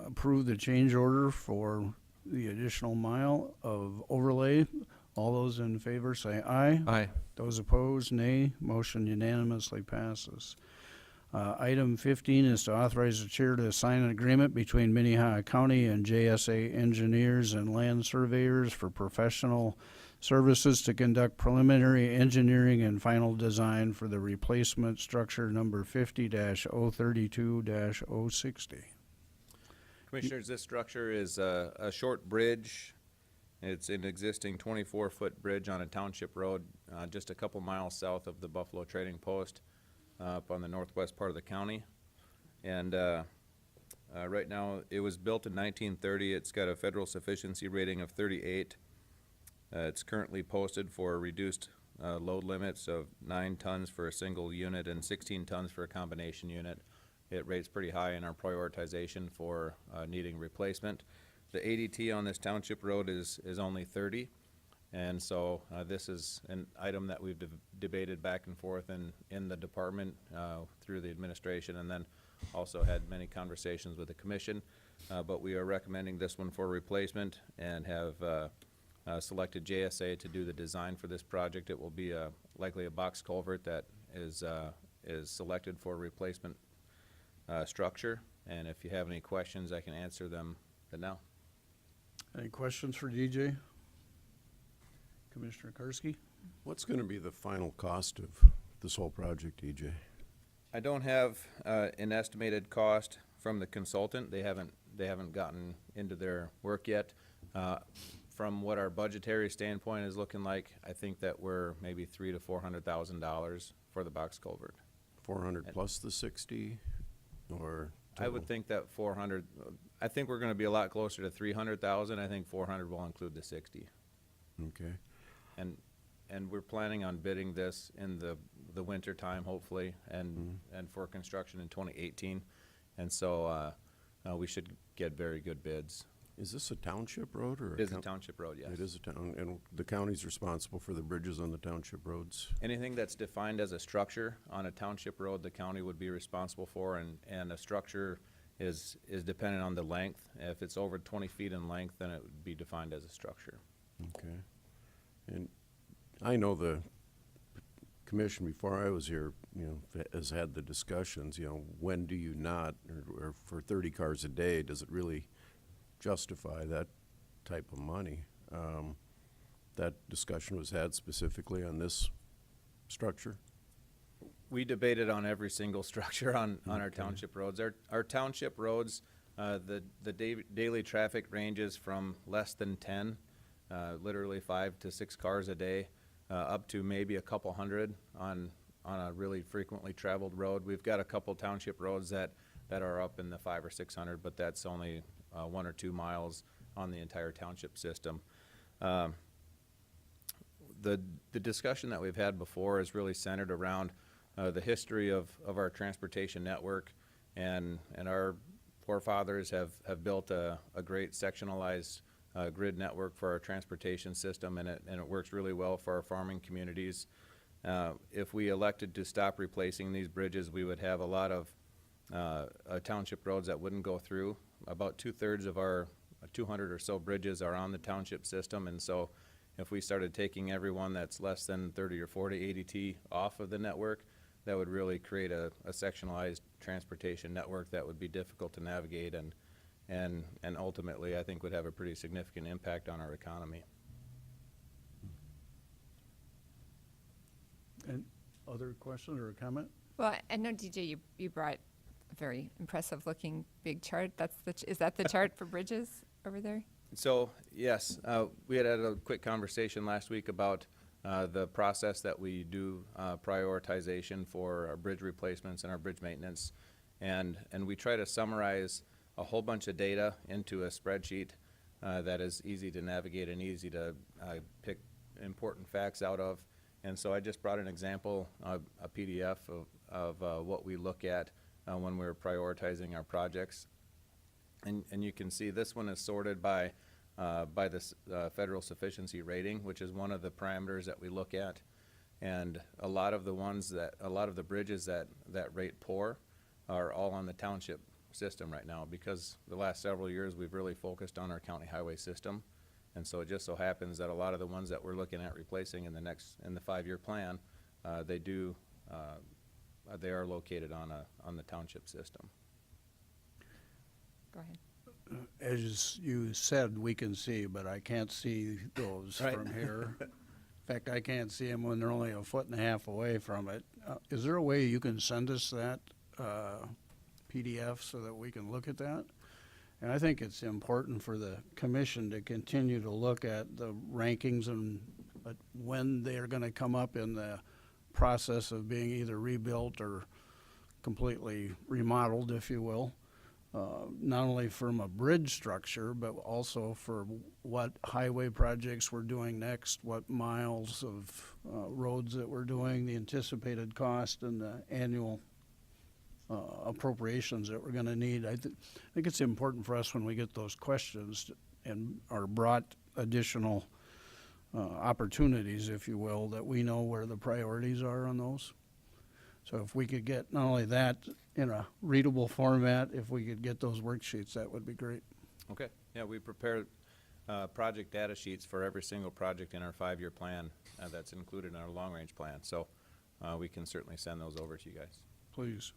approve the change order for the additional mile of overlay. All those in favor say aye. Aye. Those opposed, nay. Motion unanimously passes. Item 15 is to authorize the chair to sign an agreement between Minnehaha County and JSA engineers and land surveyors for professional services to conduct preliminary engineering and final design for the replacement structure number 50-032-060. Commissioners, this structure is a short bridge. It's an existing 24-foot bridge on a township road just a couple miles south of the Buffalo Trading Post up on the northwest part of the county. And right now, it was built in 1930. It's got a federal sufficiency rating of 38. It's currently posted for reduced load limits of 9 tons for a single unit and 16 tons for a combination unit. It rates pretty high in our prioritization for needing replacement. The ADT on this township road is only 30, and so this is an item that we've debated back and forth in the department through the administration, and then also had many conversations with the commission. But we are recommending this one for replacement and have selected JSA to do the design for this project. It will be likely a box culvert that is selected for replacement structure, and if you have any questions, I can answer them now. Any questions for DJ? Commissioner Karski? What's going to be the final cost of this whole project, EJ? I don't have an estimated cost from the consultant. They haven't gotten into their work yet. From what our budgetary standpoint is looking like, I think that we're maybe $300,000 to $400,000 for the box culvert. 400 plus the 60, or I would think that 400. I think we're going to be a lot closer to 300,000. I think 400 will include the 60. Okay. And we're planning on bidding this in the winter time, hopefully, and for construction in 2018. And so we should get very good bids. Is this a township road or? It is a township road, yes. It is a town, and the county's responsible for the bridges on the township roads? Anything that's defined as a structure on a township road, the county would be responsible for, and a structure is dependent on the length. If it's over 20 feet in length, then it would be defined as a structure. Okay. And I know the commission, before I was here, has had the discussions, when do you not, or for 30 cars a day, does it really justify that type of money? That discussion was had specifically on this structure? We debated on every single structure on our township roads. Our township roads, the daily traffic ranges from less than 10, literally 5 to 6 cars a day, up to maybe a couple hundred on a really frequently traveled road. We've got a couple township roads that are up in the 500 or 600, but that's only 1 or 2 miles on the entire township system. The discussion that we've had before is really centered around the history of our transportation network, and our forefathers have built a great sectionalized grid network for our transportation system, and it works really well for our farming communities. If we elected to stop replacing these bridges, we would have a lot of township roads that wouldn't go through. About 2/3 of our 200 or so bridges are on the township system, and so if we started taking everyone that's less than 30 or 40 ADT off of the network, that would really create a sectionalized transportation network that would be difficult to navigate, and ultimately I think would have a pretty significant impact on our economy. And other question or comment? Well, I know, DJ, you brought a very impressive looking big chart. Is that the chart for bridges over there? So, yes, we had a quick conversation last week about the process that we do prioritization for our bridge replacements and our bridge maintenance. And we try to summarize a whole bunch of data into a spreadsheet that is easy to navigate and easy to pick important facts out of. And so I just brought an example, a PDF of what we look at when we're prioritizing our projects. And you can see this one is sorted by this federal sufficiency rating, which is one of the parameters that we look at. And a lot of the bridges that rate poor are all on the township system right now, because the last several years, we've really focused on our county highway system. And so it just so happens that a lot of the ones that we're looking at replacing in the 5-year plan, they are located on the township system. Go ahead. As you said, we can see, but I can't see those Right. from here. In fact, I can't see them when they're only a foot and a half away from it. Is there a way you can send us that PDF so that we can look at that? And I think it's important for the commission to continue to look at the rankings and when they are going to come up in the process of being either rebuilt or completely remodeled, if you will. Not only from a bridge structure, but also for what highway projects we're doing next, what miles of roads that we're doing, the anticipated cost, and the annual appropriations that we're going to need. I think it's important for us when we get those questions and are brought additional opportunities, if you will, that we know where the priorities are on those. So if we could get not only that in a readable format, if we could get those worksheets, that would be great. Okay, yeah, we prepared project data sheets for every single project in our 5-year plan that's included in our long-range plan. So we can certainly send those over to you guys. Please.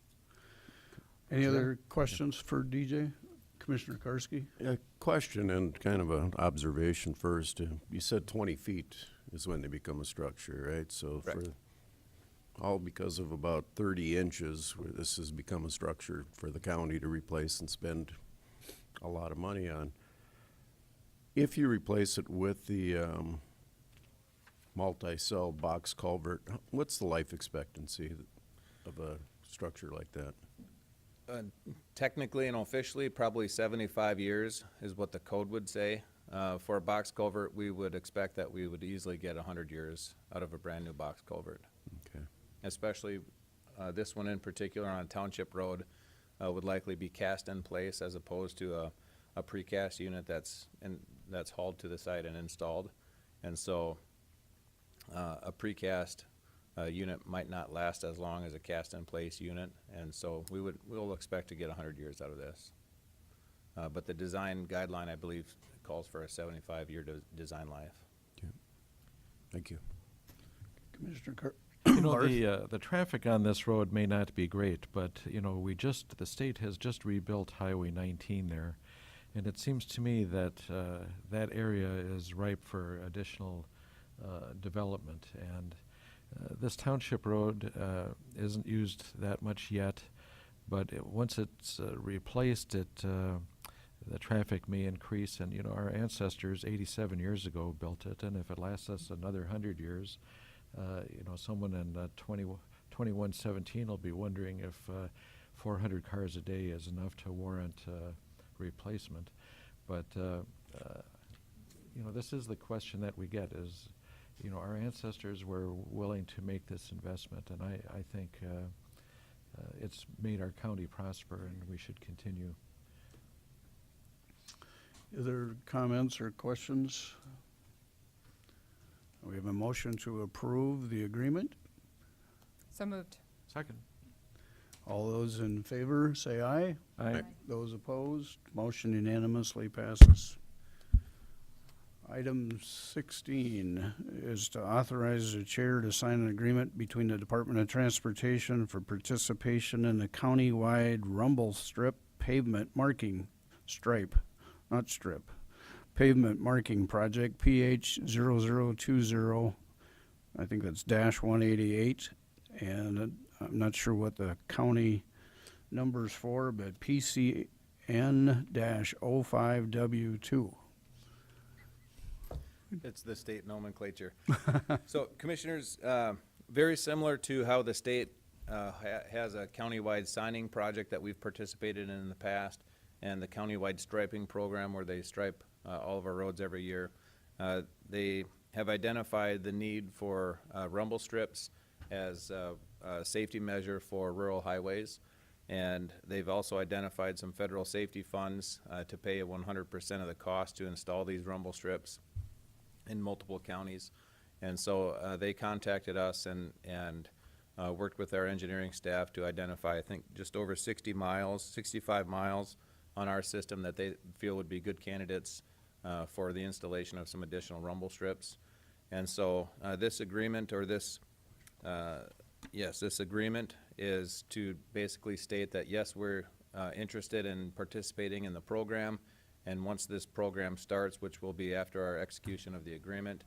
Any other questions for DJ? Commissioner Karski? A question and kind of an observation first. You said 20 feet is when they become a structure, right? So Correct. for all because of about 30 inches, where this has become a structure for the county to replace and spend a lot of money on. If you replace it with the multi-cell box culvert, what's the life expectancy of a structure like that? Technically and officially, probably 75 years is what the code would say. For a box culvert, we would expect that we would easily get 100 years out of a brand new box culvert. Okay. Especially this one in particular on Township Road would likely be cast in place as opposed to a precast unit that's hauled to the site and installed. And so a precast unit might not last as long as a cast in place unit, and so we'll expect to get 100 years out of this. But the design guideline, I believe, calls for a 75-year design life. Okay. Thank you. Commissioner Carr? You know, the traffic on this road may not be great, but, you know, the state has just rebuilt Highway 19 there, and it seems to me that that area is ripe for additional development. And this township road isn't used that much yet, but once it's replaced, the traffic may increase. And, you know, our ancestors 87 years ago built it, and if it lasts us another 100 years, you know, someone in 2117 will be wondering if 400 cars a day is enough to warrant replacement. But, you know, this is the question that we get is, you know, our ancestors were willing to make this investment, and I think it's made our county prosper, and we should continue. Other comments or questions? We have a motion to approve the agreement. So moved. Second. All those in favor, say aye. Aye. Those opposed, motion unanimously passes. Item 16 is to authorize the chair to sign an agreement between the Department of Transportation for participation in the countywide rumble strip pavement marking stripe, not strip, pavement marking project PH 0020, I think that's -188, and I'm not sure what the county number's for, but PCN-05W2. It's the state nomenclature. So, commissioners, very similar to how the state has a countywide signing project that we've participated in the past, and the countywide striping program where they stripe all of our roads every year. They have identified the need for rumble strips as a safety measure for rural highways, and they've also identified some federal safety funds to pay 100% of the cost to install these rumble strips in multiple counties. And so they contacted us and worked with our engineering staff to identify, I think, just over 65 miles on our system that they feel would be good candidates for the installation of some additional rumble strips. And so this agreement, or this agreement is to basically state that, yes, we're interested in participating in the program, and once this program starts, which will be after our execution of the agreement,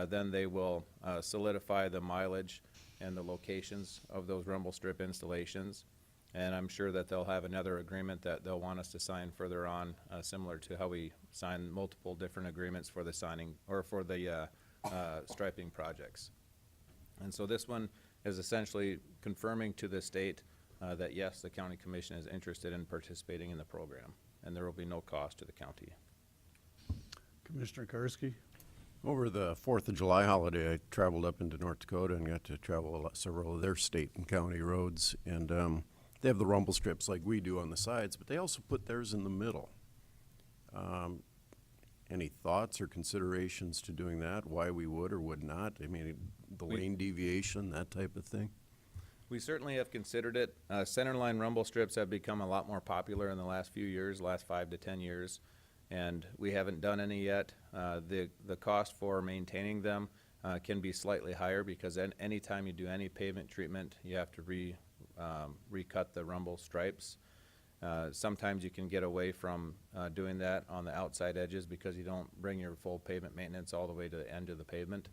then they will solidify the mileage and the locations of those rumble strip installations. And I'm sure that they'll have another agreement that they'll want us to sign further on, similar to how we sign multiple different agreements for the signing, or for the striping projects. And so this one is essentially confirming to the state that, yes, the county commission is interested in participating in the program, and there will be no cost to the county. Commissioner Karski? Over the 4th of July holiday, I traveled up into North Dakota and got to travel several of their state and county roads. And they have the rumble strips like we do on the sides, but they also put theirs in the middle. Any thoughts or considerations to doing that? Why we would or would not? I mean, the lane deviation, that type of thing? We certainly have considered it. Centerline rumble strips have become a lot more popular in the last few years, last 5 to 10 years, and we haven't done any yet. The cost for maintaining them can be slightly higher, because anytime you do any pavement treatment, you have to recut the rumble stripes. Sometimes you can get away from doing that on the outside edges because you don't bring your full pavement maintenance all the way to the end of the pavement.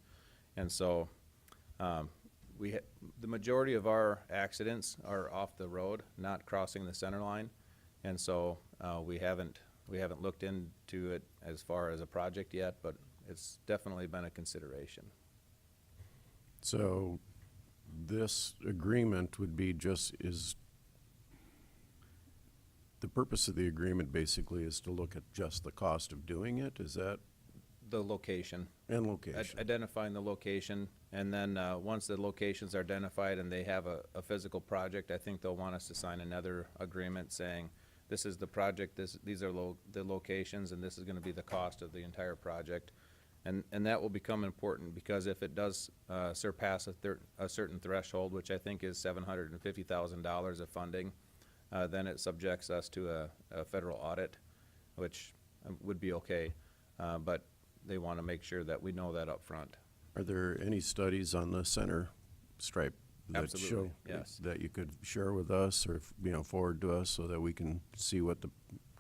And so the majority of our accidents are off the road, not crossing the center line. And so we haven't looked into it as far as a project yet, but it's definitely been a consideration. So this agreement would be the purpose of the agreement basically is to look at just the cost of doing it? Is that? The location. And location. Identifying the location, and then once the location's are identified and they have a physical project, I think they'll want us to sign another agreement saying, this is the project, these are the locations, and this is going to be the cost of the entire project. And that will become important, because if it does surpass a certain threshold, which I think is $750,000 of funding, then it subjects us to a federal audit, which would be okay, but they want to make sure that we know that up front. Are there any studies on the center stripe that Absolutely, show yes. that you could share with us, or forward to us, so that we can see what the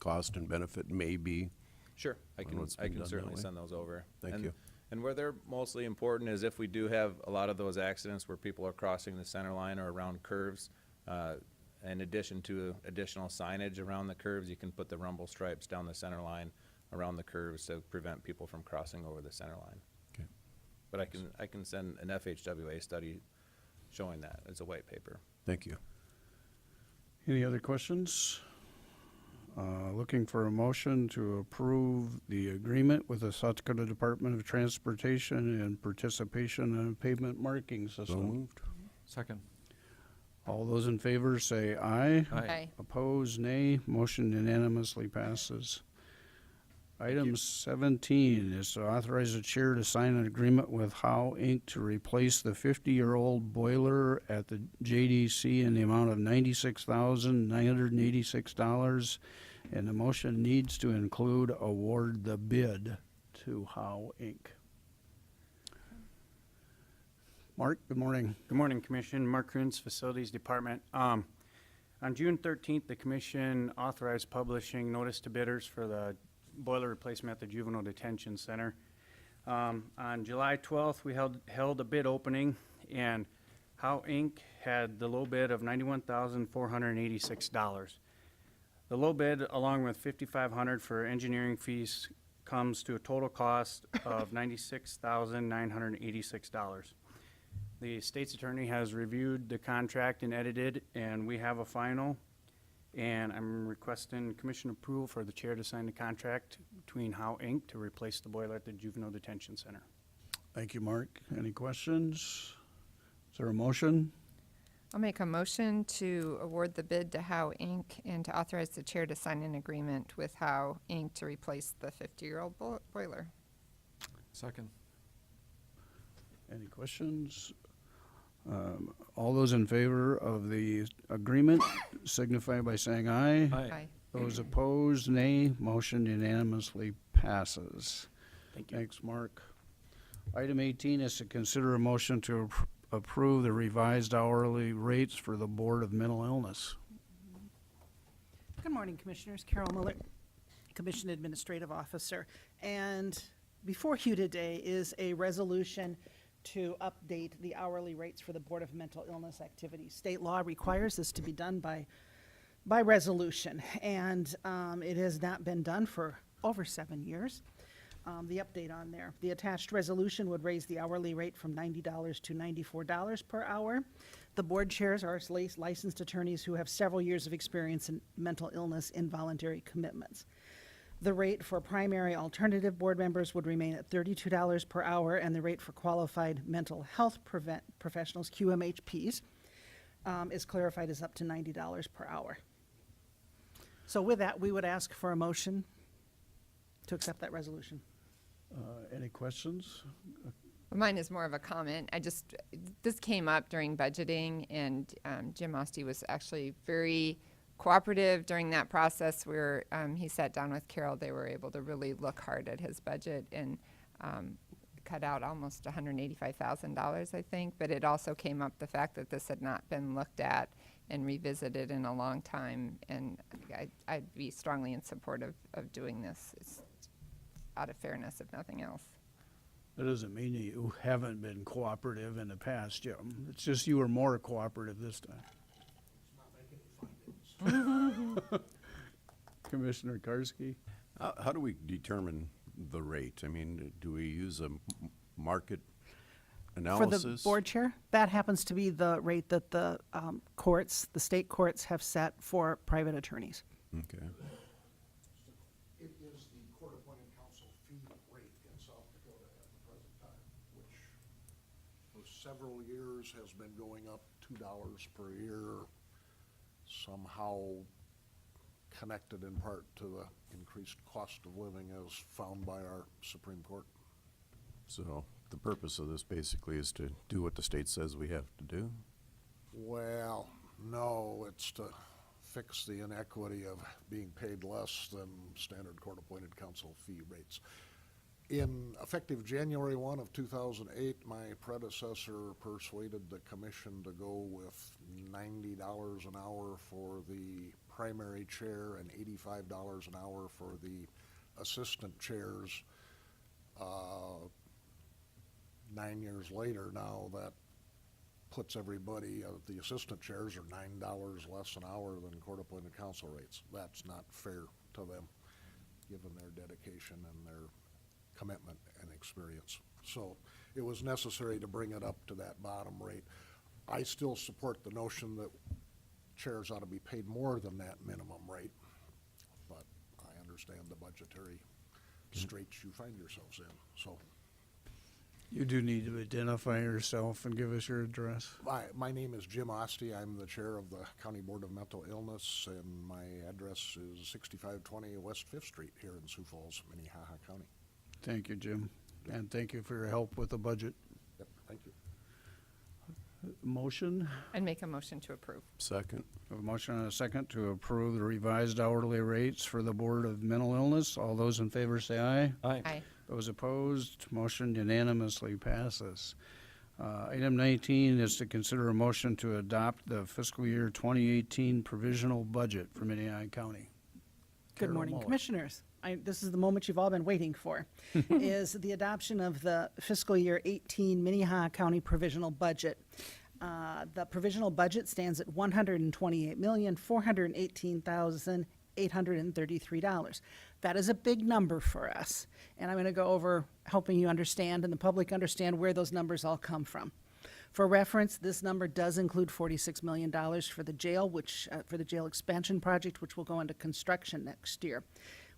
cost and benefit may be? Sure, I can certainly send those over. Thank you. And where they're mostly important is if we do have a lot of those accidents where people are crossing the center line or around curves, in addition to additional signage around the curves, you can put the rumble stripes down the center line around the curves to prevent people from crossing over the center line. Okay. But I can send an FHWA study showing that as a white paper. Thank you. Any other questions? Looking for a motion to approve the agreement with the South Dakota Department of Transportation and participation in a pavement marking system. So moved. Second. All those in favor say aye. Aye. Opposed, nay. Motion unanimously passes. Item 17 is to authorize the chair to sign an agreement with Howe Inc. to replace the 50-year-old boiler at the JDC in the amount of $96,986, and the motion needs to include award the bid to Howe Inc. Mark, good morning. Good morning, Commission. Mark Kruns, Facilities Department. On June 13th, the Commission authorized publishing notice to bidders for the boiler replacement at the Juvenile Detention Center. On July 12th, we held a bid opening, and Howe Inc. had the low bid of $91,486. The low bid, along with $5,500 for engineering fees, comes to a total cost of $96,986. The state's attorney has reviewed the contract and edited, and we have a final. And I'm requesting commission approval for the chair to sign the contract between Howe Inc. to replace the boiler at the Juvenile Detention Center. Thank you, Mark. Any questions? Is there a motion? I'll make a motion to award the bid to Howe Inc. and to authorize the chair to sign an agreement with Howe Inc. to replace the 50-year-old boiler. Second. Any questions? All those in favor of the agreement signify by saying aye. Aye. Those opposed, nay. Motion unanimously passes. Thank you. Thanks, Mark. Item 18 is to consider a motion to approve the revised hourly rates for the Board of Mental Illness. Good morning, Commissioners. Carol Miller, Commission Administrative Officer. And before you today is a resolution to update the hourly rates for the Board of Mental Illness Activities. State law requires this to be done by resolution, and it has not been done for over 7 years. The update on there. The attached resolution would raise the hourly rate from $90 to $94 per hour. The board chairs are licensed attorneys who have several years of experience in mental illness involuntary commitments. The rate for primary alternative board members would remain at $32 per hour, and the rate for qualified mental health professionals, QMHPs, is clarified as up to $90 per hour. So with that, we would ask for a motion to accept that resolution. Any questions? Mine is more of a comment. This came up during budgeting, and Jim Oste was actually very cooperative during that process where he sat down with Carol. They were able to really look hard at his budget and cut out almost $185,000, I think. But it also came up the fact that this had not been looked at and revisited in a long time, and I'd be strongly in support of doing this. It's out of fairness, if nothing else. That doesn't mean you haven't been cooperative in the past, Jim. It's just you were more cooperative this time. Commissioner Karski? How do we determine the rate? I mean, do we use a market analysis? For the board chair, that happens to be the rate that the courts, the state courts have set for private attorneys. Okay. It is the court-appointed counsel fee rate in South Dakota at the present time, which for several years has been going up $2 per year, somehow connected in part to the increased cost of living as found by our Supreme Court. So the purpose of this basically is to do what the state says we have to do? Well, no, it's to fix the inequity of being paid less than standard court-appointed counsel fee rates. In effective January 1 of 2008, my predecessor persuaded the commission to go with $90 an hour for the primary chair and $85 an hour for the assistant chairs. 9 years later now, that puts everybody, the assistant chairs are $9 less an hour than court-appointed counsel rates. That's not fair to them, given their dedication and their commitment and experience. So it was necessary to bring it up to that bottom rate. I still support the notion that chairs ought to be paid more than that minimum rate, but I understand the budgetary straits you find yourselves in, so. You do need to identify yourself and give us your address. My name is Jim Oste. I'm the chair of the County Board of Mental Illness, and my address is 6520 West 5th Street here in Sioux Falls, Minnehaha County. Thank you, Jim. And thank you for your help with the budget. Yep, thank you. Motion? I'd make a motion to approve. Second. A motion and a second to approve the revised hourly rates for the Board of Mental Illness. All those in favor say aye. Aye. Those opposed, motion unanimously passes. Item 19 is to consider a motion to adopt the fiscal year 2018 provisional budget for Minnehaha County. Good Carol morning, Muller. Commissioners. This is the moment you've all been waiting for, is the adoption of the fiscal year 18 Minnehaha County provisional budget. The provisional budget stands at $128,418,833. That is a big number for us, and I'm going to go over helping you understand and the public understand where those numbers all come from. For reference, this number does include $46 million for the jail, for the jail expansion project, which will go into construction next year.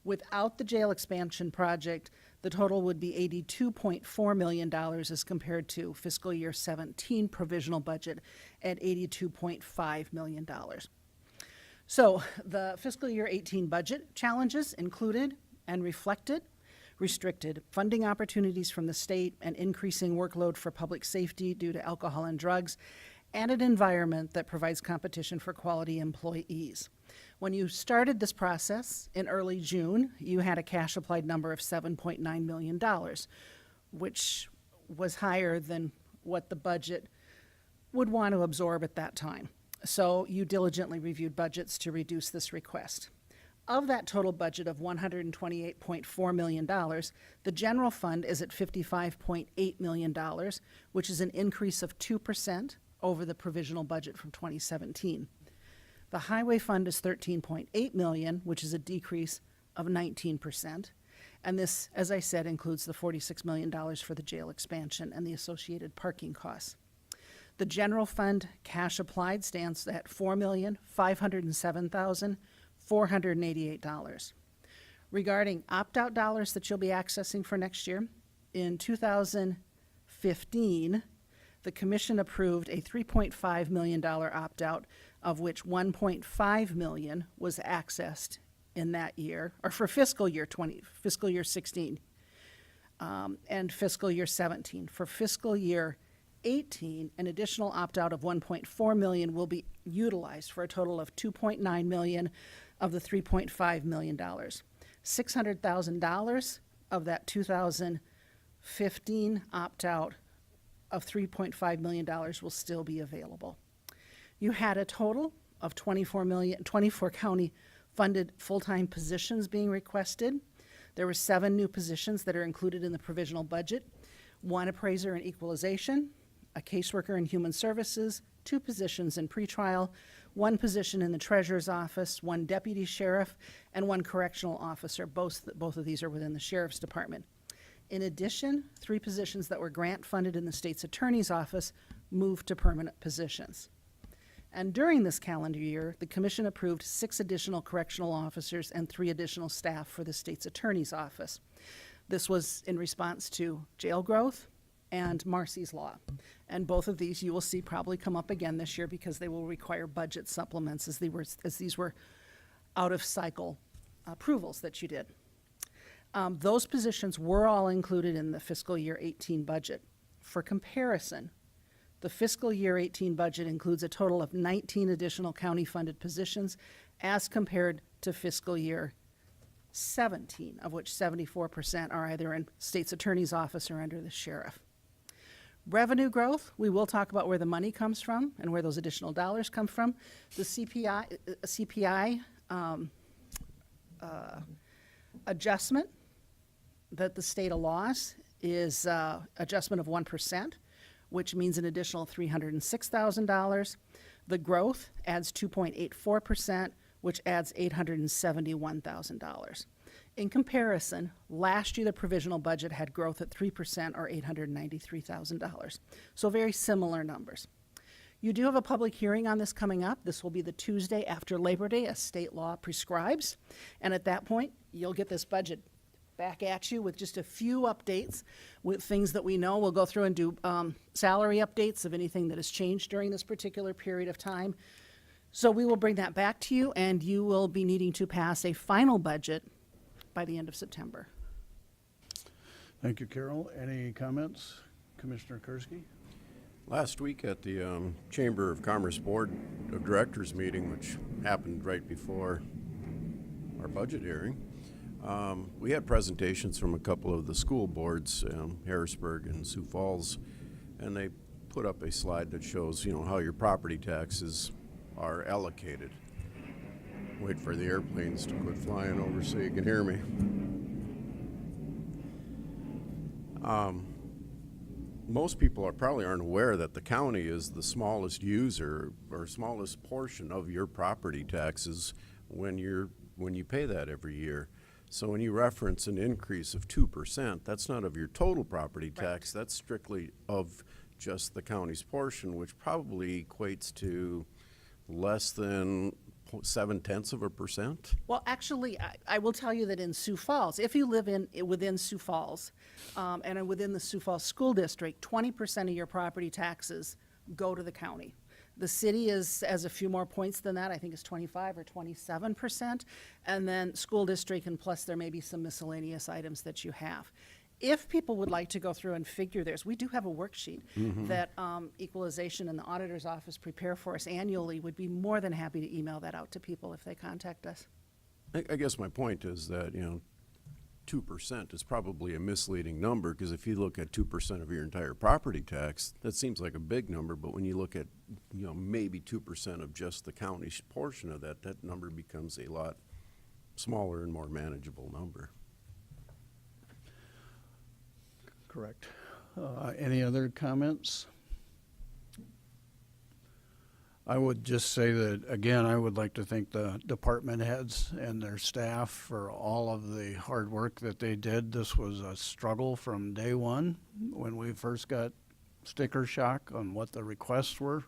Without the jail expansion project, the total would be $82.4 million as compared to fiscal year 17 provisional budget at $82.5 million. So the fiscal year 18 budget challenges included and reflected restricted funding opportunities from the state, and increasing workload for public safety due to alcohol and drugs, and an environment that provides competition for quality employees. When you started this process in early June, you had a cash applied number of $7.9 million, which was higher than what the budget would want to absorb at that time. So you diligently reviewed budgets to reduce this request. Of that total budget of $128.4 million, the general fund is at $55.8 million, which is an increase of 2% over the provisional budget from 2017. The highway fund is $13.8 million, which is a decrease of 19%. And this, as I said, includes the $46 million for the jail expansion and the associated parking costs. The general fund cash applied stands at $4,507,488. Regarding opt-out dollars that you'll be accessing for next year, in 2015, the commission approved a $3.5 million opt-out, of which $1.5 million was accessed in that year, or for fiscal year 16, and fiscal year 17. For fiscal year 18, an additional opt-out of $1.4 million will be utilized for a total of $2.9 million of the $3.5 million. $600,000 of that 2015 opt-out of $3.5 million will still be available. You had a total of 24 county funded full-time positions being requested. There were 7 new positions that are included in the provisional budget: 1 appraiser in equalization, a caseworker in human services, 2 positions in pretrial, 1 position in the treasurer's office, 1 deputy sheriff, and 1 correctional officer. Both of these are within the sheriff's department. In addition, 3 positions that were grant funded in the state's attorney's office moved to permanent positions. And during this calendar year, the commission approved 6 additional correctional officers and 3 additional staff for the state's attorney's office. This was in response to jail growth and Marcy's Law. And both of these you will see probably come up again this year because they will require budget supplements as these were out of cycle approvals that you did. Those positions were all included in the fiscal year 18 budget. For comparison, the fiscal year 18 budget includes a total of 19 additional county funded positions as compared to fiscal year 17, of which 74% are either in state's attorney's office or under the sheriff. Revenue growth, we will talk about where the money comes from and where those additional dollars come from. The CPI adjustment that the state allows is adjustment of 1%, which means an additional $306,000. The growth adds 2.84%, which adds $871,000. In comparison, last year the provisional budget had growth at 3% or $893,000. So very similar numbers. You do have a public hearing on this coming up. This will be the Tuesday after Labor Day, as state law prescribes. And at that point, you'll get this budget back at you with just a few updates with things that we know. We'll go through and do salary updates of anything that has changed during this particular period of time. So we will bring that back to you, and you will be needing to pass a final budget by the end of September. Thank you, Carol. Any comments? Commissioner Kursky? Last week at the Chamber of Commerce Board of Directors meeting, which happened right before our budget hearing, we had presentations from a couple of the school boards, Harrisburg and Sioux Falls, and they put up a slide that shows, how your property taxes are allocated. Wait for the airplanes to quit flying over so you can hear me. Most people probably aren't aware that the county is the smallest user or smallest portion of your property taxes when you pay that every year. So when you reference an increase of 2%, that's not of your total property tax. That's strictly of just the county's portion, which probably equates to less than 0.7%. Well, actually, I will tell you that in Sioux Falls, if you live within Sioux Falls and within the Sioux Falls School District, 20% of your property taxes go to the county. The city has a few more points than that. I think it's 25 or 27%. And then school district, and plus there may be some miscellaneous items that you have. If people would like to go through and figure theirs, we do have a worksheet that Equalization and the Auditor's Office prepare for us annually. Would be more than happy to email that out to people if they contact us. I guess my point is that, 2% is probably a misleading number, because if you look at 2% of your entire property tax, that seems like a big number, but when you look at, maybe 2% of just the county portion of that, that number becomes a lot smaller and more manageable number. Correct. Any other comments? I would just say that, again, I would like to thank the department heads and their staff for all of the hard work that they did. This was a struggle from day one when we first got sticker shock on what the requests were.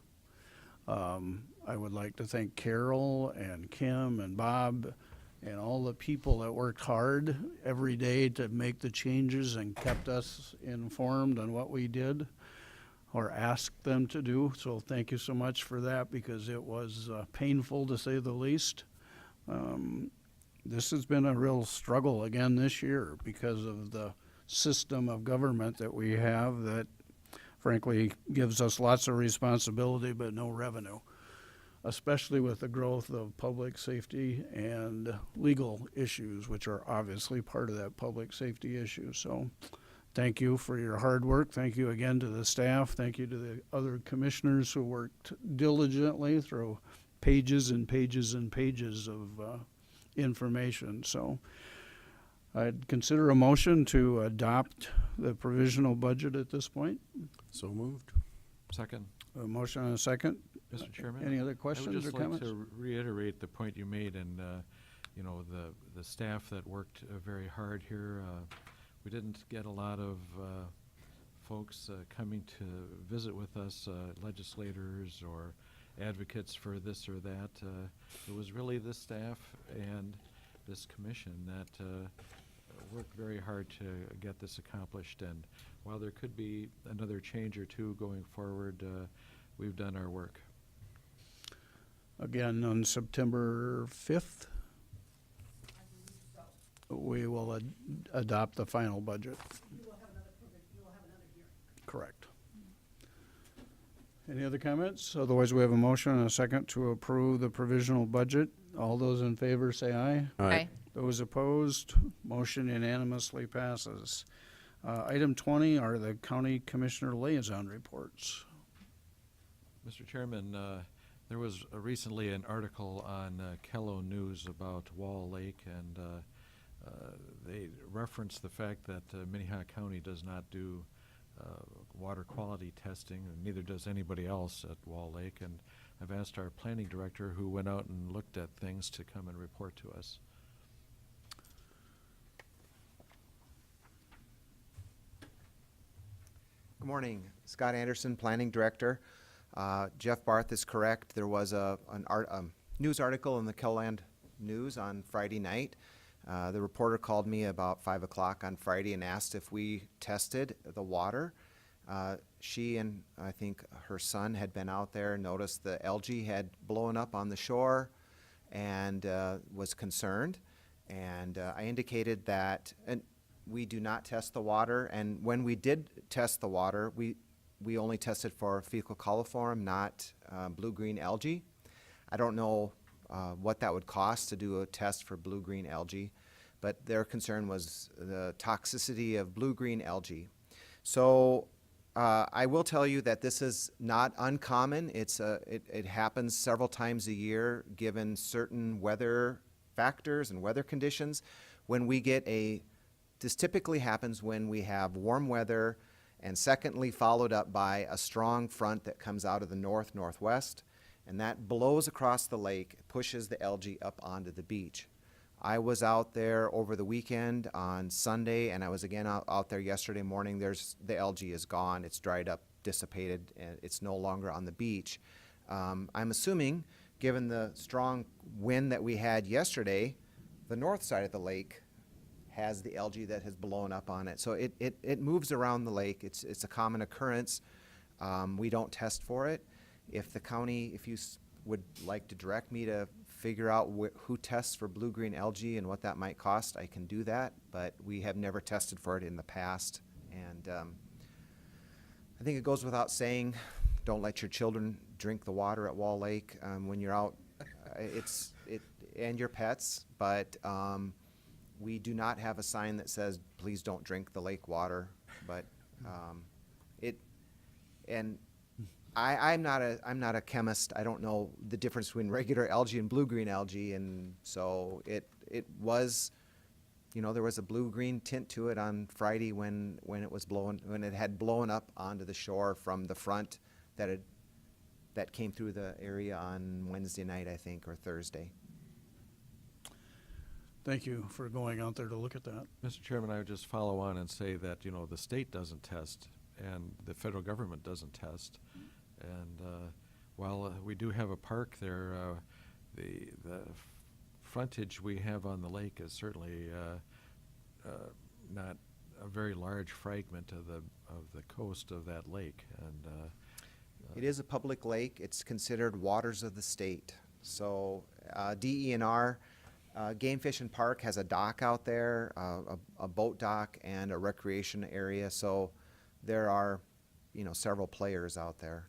I would like to thank Carol and Kim and Bob and all the people that worked hard every day to make the changes and kept us informed on what we did or asked them to do. So thank you so much for that, because it was painful to say the least. This has been a real struggle again this year because of the system of government that we have that frankly gives us lots of responsibility but no revenue, especially with the growth of public safety and legal issues, which are obviously part of that public safety issue. So thank you for your hard work. Thank you again to the staff. Thank you to the other commissioners who worked diligently through pages and pages and pages of information. So I'd consider a motion to adopt the provisional budget at this point. So moved. Second. A motion and a second. Mr. Chairman? Any other questions or I would just comments? like to reiterate the point you made, and, the staff that worked very hard here. We didn't get a lot of folks coming to visit with us, legislators or advocates for this or that. It was really this staff and this commission that worked very hard to get this accomplished. And while there could be another change or two going forward, we've done our work. Again, on September 5th, we will adopt the final budget. You will have another hearing. Correct. Any other comments? Otherwise, we have a motion and a second to approve the provisional budget. All those in favor say aye. Aye. Those opposed, motion unanimously passes. Item 20 are the county commissioner liaison reports. Mr. Chairman, there was recently an article on Kello News about Wall Lake, and they referenced the fact that Minnehaha County does not do water quality testing, and neither does anybody else at Wall Lake. And I've asked our planning director, who went out and looked at things, to come and report to us. Good morning, Scott Anderson, Planning Director. Jeff Barth is correct. There was a news article in the Kelland News on Friday night. The reporter called me about 5 o'clock on Friday and asked if we tested the water. She and I think her son had been out there and noticed the algae had blown up on the shore and was concerned. And I indicated that we do not test the water, and when we did test the water, we only tested for fecal coliform, not blue-green algae. I don't know what that would cost to do a test for blue-green algae, but their concern was the toxicity of blue-green algae. So I will tell you that this is not uncommon. It happens several times a year given certain weather factors and weather conditions. When we get this typically happens when we have warm weather, and secondly followed up by a strong front that comes out of the northwest, and that blows across the lake, pushes the algae up onto the beach. I was out there over the weekend on Sunday, and I was again out there yesterday morning. The algae is gone. It's dried up, dissipated, and it's no longer on the beach. I'm assuming, given the strong wind that we had yesterday, the north side of the lake has the algae that has blown up on it. So it moves around the lake. It's a common occurrence. We don't test for it. If the county, if you would like to direct me to figure out who tests for blue-green algae and what that might cost, I can do that, but we have never tested for it in the past. And I think it goes without saying, don't let your children drink the water at Wall Lake when you're out. And your pets, but we do not have a sign that says, please don't drink the lake water. But I'm not a chemist. I don't know the difference between regular algae and blue-green algae, and so it was, there was a blue-green tint to it on Friday when it had blown up onto the shore from the front that came through the area on Wednesday night, I think, or Thursday. Thank you for going out there to look at that. Mr. Chairman, I would just follow on and say that, the state doesn't test and the federal government doesn't test. And while we do have a park there, the frontage we have on the lake is certainly not a very large fragment of the coast of that lake. And it is a public lake. It's considered waters of the state. So DENR, Game Fish and Park has a dock out there, a boat dock and a recreation area. So there are, several players out there.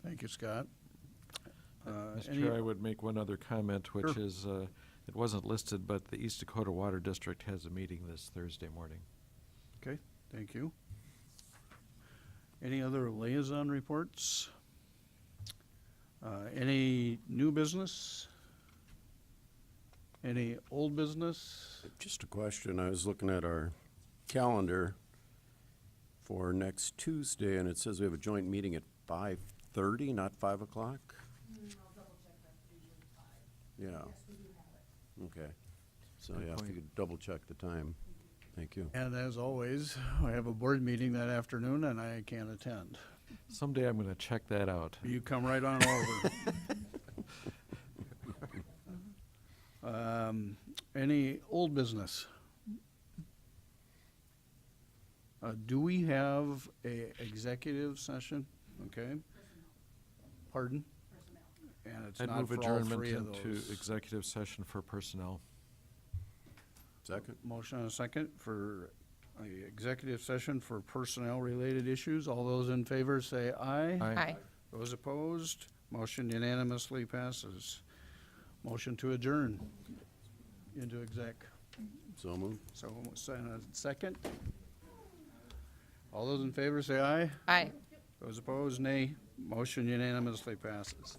Thank you, Scott. Mr. Chair, I would make one other comment, which is, it wasn't listed, but the East Dakota Water District has a meeting this Thursday morning. Okay, thank you. Any other liaison reports? Any new business? Any old business? Just a question. I was looking at our calendar for next Tuesday, and it says we have a joint meeting at 5:30, not 5 o'clock? I'll double check that, usually 5. Yeah. Yes, we do have it. Okay. So, yeah, if you could double check the time. Thank you. And as always, I have a board meeting that afternoon and I can't attend. Someday I'm going to check that out. You come right on over. Any old business? Do we have a executive session? Okay. Pardon? And it's I'd not move for all adjournment three of into those. executive session for personnel. Second? Motion and a second for a executive session for personnel-related issues. All those in favor say aye. Aye. Those opposed, motion unanimously passes. Motion to adjourn into exec. So moved. So, second. All those in favor say aye. Aye. Those opposed, nay. Motion unanimously passes.